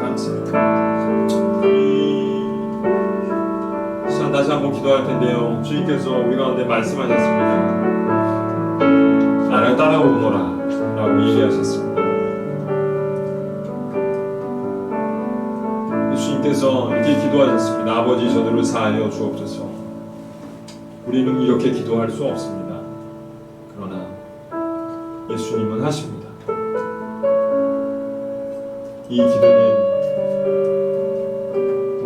감사합니다. 이 시간 다시 한번 기도할 텐데요. 주님께서 우리 가운데 말씀하셨습니다. 나를 따라오너라 라고 얘기하셨습니다. 예수님께서 이렇게 기도하셨습니다. 아버지 저들을 사하여 주옵소서. 우리는 이렇게 기도할 수 없습니다. 그러나 예수님은 하십니다. 이 기도는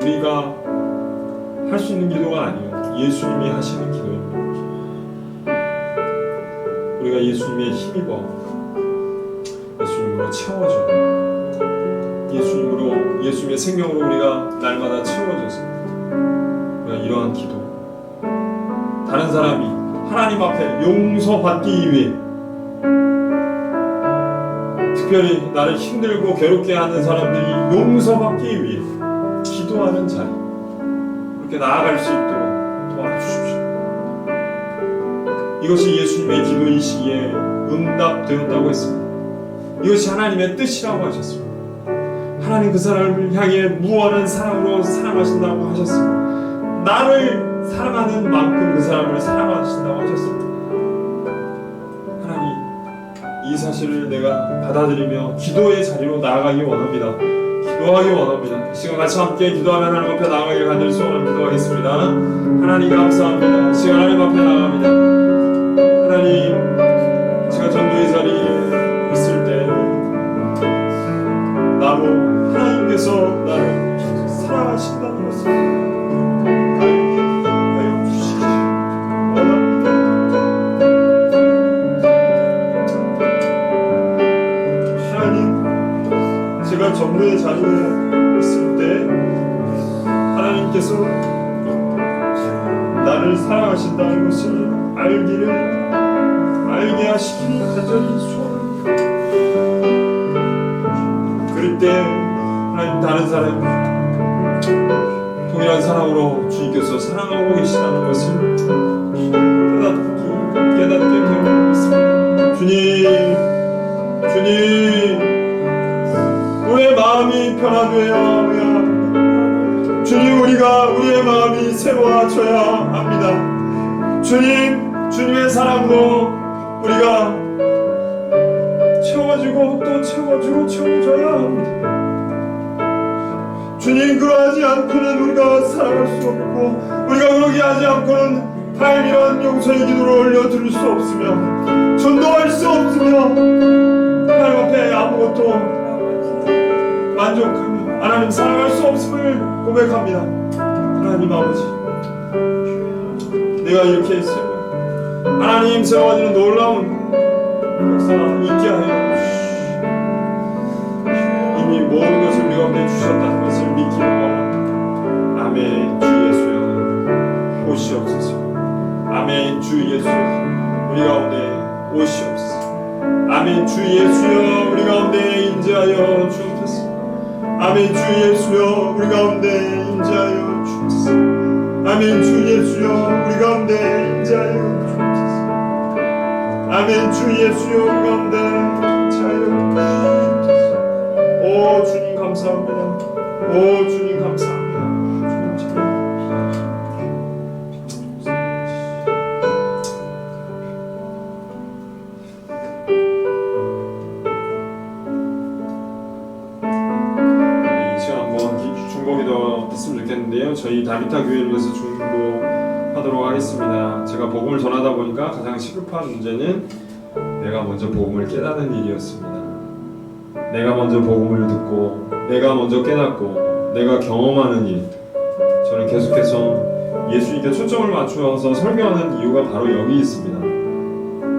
우리가 할 수 있는 기도가 아니에요. 예수님이 하시는 기도입니다. 우리가 예수님의 힘입어 예수님으로 채워져 예수님의 생명으로 우리가 날마다 채워져서 우리가 이러한 기도 다른 사람이 하나님 앞에 용서받기 위해 특별히 나를 힘들고 괴롭게 하는 사람들이 용서받기 위해 기도하는 자리 그렇게 나아갈 수 있도록 도와주십시오. 이것이 예수님의 기도이시기에 응답되었다고 했습니다. 이것이 하나님의 뜻이라고 하셨습니다. 하나님 그 사람을 향해 무한한 사랑으로 사랑하신다고 하셨습니다. 나를 사랑하는 만큼 그 사람을 사랑하신다고 하셨습니다. 하나님 이 사실을 내가 받아들이며 기도의 자리로 나아가기 원합니다. 기도하기 원합니다. 시간 같이 함께 기도하며 하나님 앞에 나아가기를 간절히 소원합니다. 기도하겠습니다. 하나님 감사합니다. 시간 하나님 앞에 나아갑니다. 하나님 제가 전도의 자리에 있을 때 나로 하나님께서 나를 사랑하신다는 것을 알게 주시기 원합니다. 하나님 제가 전도의 자리에 있을 때 하나님께서 나를 사랑하신다는 것을 알게 하시기를 간절히 소원합니다. 그럴 때 하나님 다른 사람 동일한 사랑으로 주님께서 사랑하고 계시다는 것을 깨닫게 되고 있습니다. 주님 우리의 마음이 변화되어야 합니다. 주님 우리의 마음이 새로워져야 합니다. 주님의 사랑으로 우리가 채워지고 또 채워져야 합니다. 주님 그러하지 않고는 우리가 살아갈 수 없고 우리가 그러게 하지 않고는 하나님이란 용서의 기도를 올려드릴 수 없으며 전도할 수 없으며 하나님 앞에 아무것도 만족하며 하나님 사랑할 수 없음을 고백합니다. 하나님 아버지 내가 이렇게 했으면 하나님 세워지는 놀라운 역사 있게 하여 이미 모든 것을 우리 가운데 주셨다는 것을 믿기로 원합니다. 아멘. 주 예수여 오시옵소서. 아멘. 주 예수여 우리 가운데 오시옵소서. 아멘. 주 예수여 우리 가운데 임재하여 주옵소서. 아멘. 주 예수여 우리 가운데 임재하여 주옵소서. 아멘. 주 예수여 우리 가운데 임재하여 주옵소서. 아멘. 주 예수여 우리 가운데 임재하여 주옵소서. 오 주님 감사합니다. 오 주님 감사합니다. 주님 찬양. 기도했으면 좋겠는데요. 저희 다비타 교회를 위해서 중보하도록 하겠습니다. 제가 복음을 전하다 보니까 가장 시급한 문제는 내가 먼저 복음을 깨닫는 일이었습니다. 내가 먼저 복음을 듣고 내가 먼저 깨닫고 내가 경험하는 일. 저는 계속해서 예수님께 초점을 맞추어서 설교하는 이유가 바로 여기 있습니다.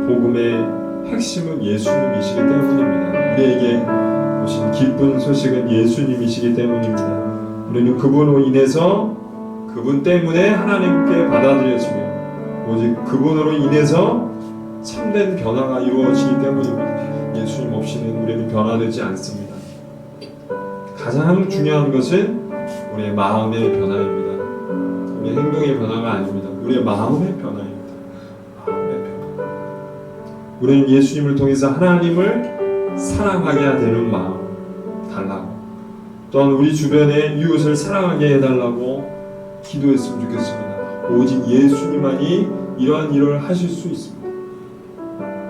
복음의 핵심은 예수님이시기 때문입니다. 우리에게 오신 기쁜 소식은 예수님이시기 때문입니다. 우리는 그분으로 인해서 그분 때문에 하나님께 받아들여지며 오직 그분으로 인해서 참된 변화가 이루어지기 때문입니다. 예수님 없이는 우리는 변화되지 않습니다. 가장 중요한 것은 우리의 마음의 변화입니다. 우리의 행동의 변화가 아닙니다. 우리의 마음의 변화입니다. 마음의 변화. 우리는 예수님을 통해서 하나님을 사랑하게 되는 마음 달라고, 또한 우리 주변의 이웃을 사랑하게 해달라고 기도했으면 좋겠습니다. 오직 예수님만이 이러한 일을 하실 수 있습니다.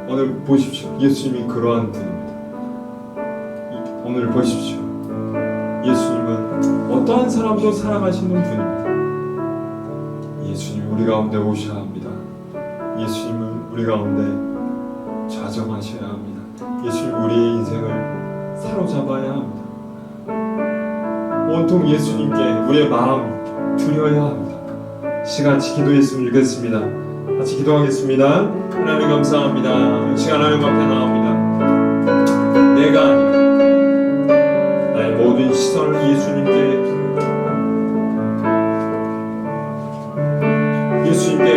오늘 보십시오. 예수님이 그러한 분입니다. 오늘 보십시오. 예수님은 어떠한 사람도 사랑하시는 분입니다. 예수님이 우리 가운데 오셔야 합니다. 예수님은 우리 가운데 좌정하셔야 합니다. 예수님 우리의 인생을 사로잡아야 합니다. 온통 예수님께 우리의 마음 드려야 합니다. 시간치 기도했으면 좋겠습니다. 같이 기도하겠습니다. 하나님 감사합니다. 이 시간 하나님 앞에 나옵니다. 내가 아니라 나의 모든 시선을 예수님께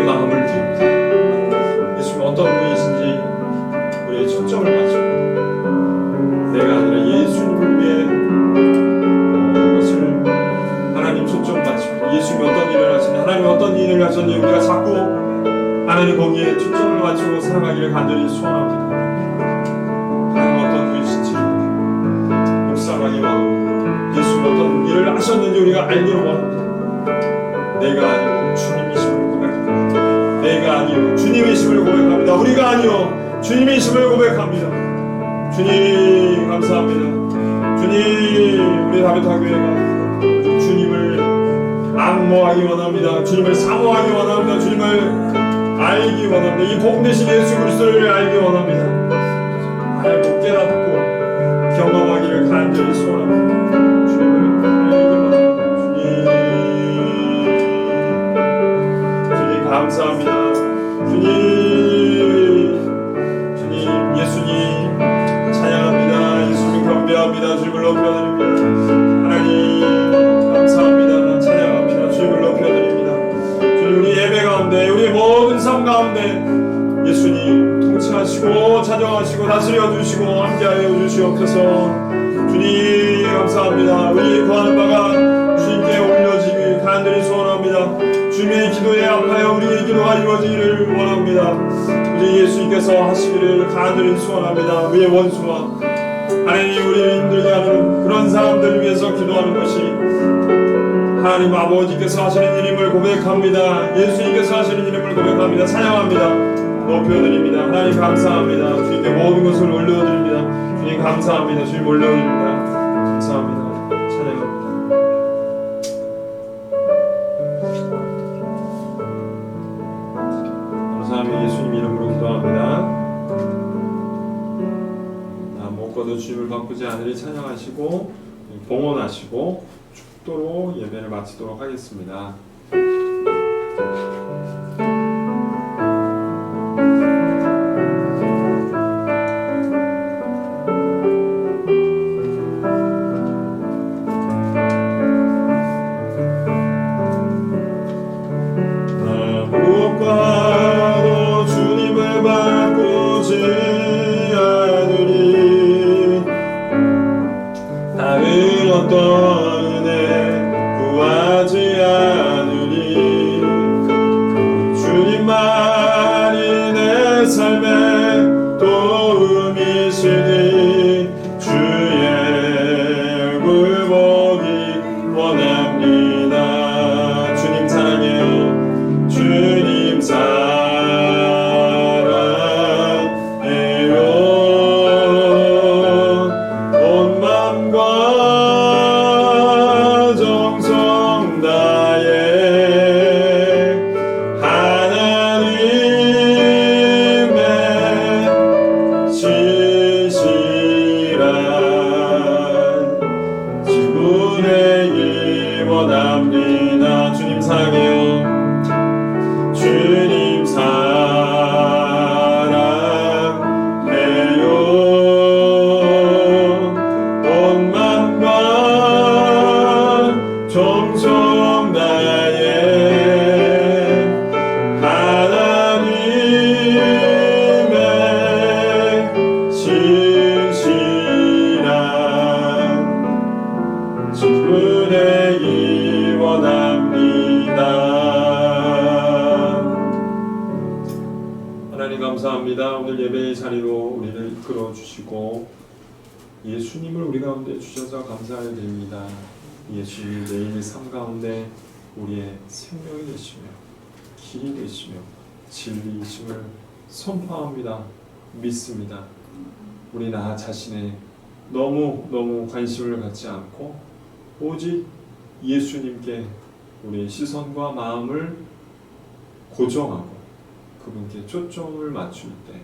마음을 드립니다. 예수님 어떤 분이신지 우리의 초점을 맞추고 내가 아니라 예수님을 위해 모든 것을 하나님 초점 맞추고 예수님이 어떤 일을 하시니 하나님 어떤 일을 하셨니 우리가 자꾸 하나님 거기에 초점을 맞추고 살아가기를 간절히 소원합니다. 하나님 어떤 분이신지 묵상하기 원합니다. 예수님 어떤 일을 하셨는지 우리가 알기를 원합니다. 내가 아니고 주님이심을 고백합니다. 내가 아니요 주님이심을 고백합니다. 우리가 아니요 주님이심을 고백합니다. 주님 감사합니다. 주님 우리 다비타 교회가 주님을 악모하기 원합니다. 주님을 사모하기 원합니다. 주님을 알기 원합니다. 이 복음 되신 예수 그리스도를 알기 원합니다. 알고 깨닫고 경험하기를 간절히 소원합니다. 주님을 알기 원합니다. 주님 감사합니다. 주님 예수님 찬양합니다. 예수님 경배합니다. 주님을 높여드립니다. 하나님 감사합니다. 찬양합니다. 주님을 높여드립니다. 주님 우리 예배 가운데 우리의 모든 삶 가운데 예수님 통치하시고 찾아가시고 다스려 주시고 함께하여 주시옵소서. 주님 감사합니다. 우리 구하는 바가 주님께 올려지길 간절히 소원합니다. 주님의 기도에 합하여 우리의 기도가 이루어지기를 원합니다. 우리 예수님께서 하시기를 간절히 소원합니다. 우리의 원수와 하나님 우리를 힘들게 하는 그런 사람들을 위해서 기도하는 것이 하나님 아버지께서 하시는 일임을 고백합니다. 예수님께서 하시는 일임을 고백합니다. 찬양합니다. 높여드립니다. 하나님 감사합니다. 주님께 모든 것을 올려드립니다. 주님 감사합니다. 주님 올려드립니다. 감사합니다. 찬양합니다. 감사합니다. 예수님 이름으로 기도합니다. 무엇과도 주님을 바꾸지 않으리 찬양하시고 봉헌하시고 축도로 예배를 마치도록 하겠습니다. 무엇과도 주님을 바꾸지 않으리 다른 어떤 은혜 구하지 않으리 원합니다. 주님 사랑해요. 주님 사랑해요. 온 맘과 정성 다해 하나님의 신실한 직분에 원합니다. 하나님 감사합니다. 오늘 예배의 자리로 우리를 이끌어 주시고 예수님을 우리 가운데 주셔서 감사드립니다. 예수님이 매일 삶 가운데 우리의 생명이 되시며 길이 되시며 진리이심을 선포합니다. 믿습니다. 우리 나 자신에 너무 관심을 갖지 않고 오직 예수님께 우리의 시선과 마음을 고정하고 그분께 초점을 맞출 때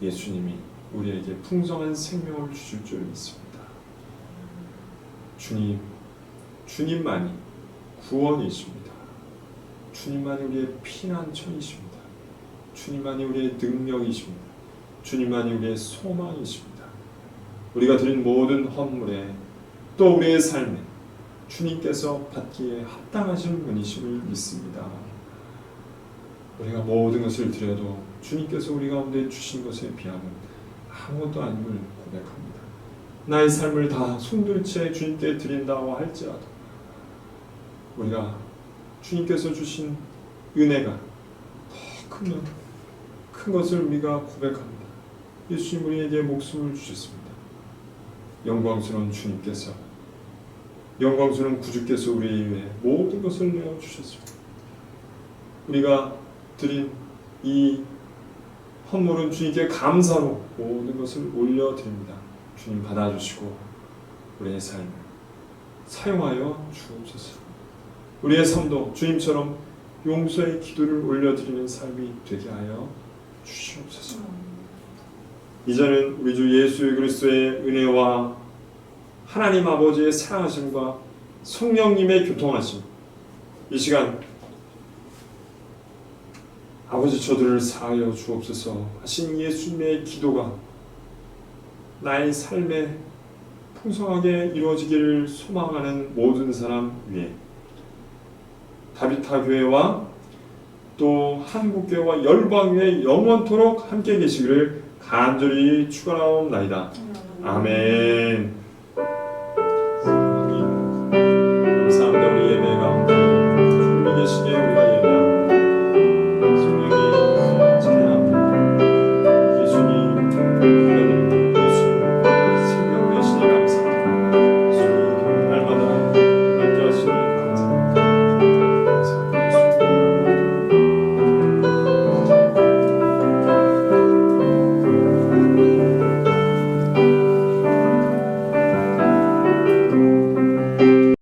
예수님이 우리에게 풍성한 생명을 주실 줄 믿습니다. 주님만이 구원이십니다. 주님만이 우리의 피난처이십니다. 주님만이 우리의 능력이십니다. 주님만이 우리의 소망이십니다. 우리가 드린 모든 헌물에 또 우리의 삶에 주님께서 받기에 합당하신 분이심을 믿습니다. 우리가 모든 것을 드려도 주님께서 우리 가운데 주신 것에 비하면 아무것도 아님을 고백합니다. 나의 삶을 다 손들채 주님께 드린다고 할지라도 우리가 주님께서 주신 은혜가 더 크면 큰 것을 우리가 고백합니다. 예수님 우리에게 목숨을 주셨습니다. 영광스러운 주님께서 영광스러운 구주께서 우리에 위해 모든 것을 내어주셨습니다. 우리가 드린 이 헌물은 주님께 감사로 모든 것을 올려드립니다. 주님 받아주시고 우리의 삶을 사용하여 주옵소서. 우리의 삶도 주님처럼 용서의 기도를 올려드리는 삶이 되게 하여 주시옵소서. 이제는 우리 주 예수 그리스도의 은혜와 하나님 아버지의 사랑하심과 성령님의 교통하심, 이 시간 아버지 저들을 사하여 주옵소서 하신 예수님의 기도가 나의 삶에 풍성하게 이루어지기를 소망하는 모든 사람 위에 다비타 교회와 또 한국교회와 열방교회 영원토록 함께 계시기를 간절히 축원하옵나이다. 아멘.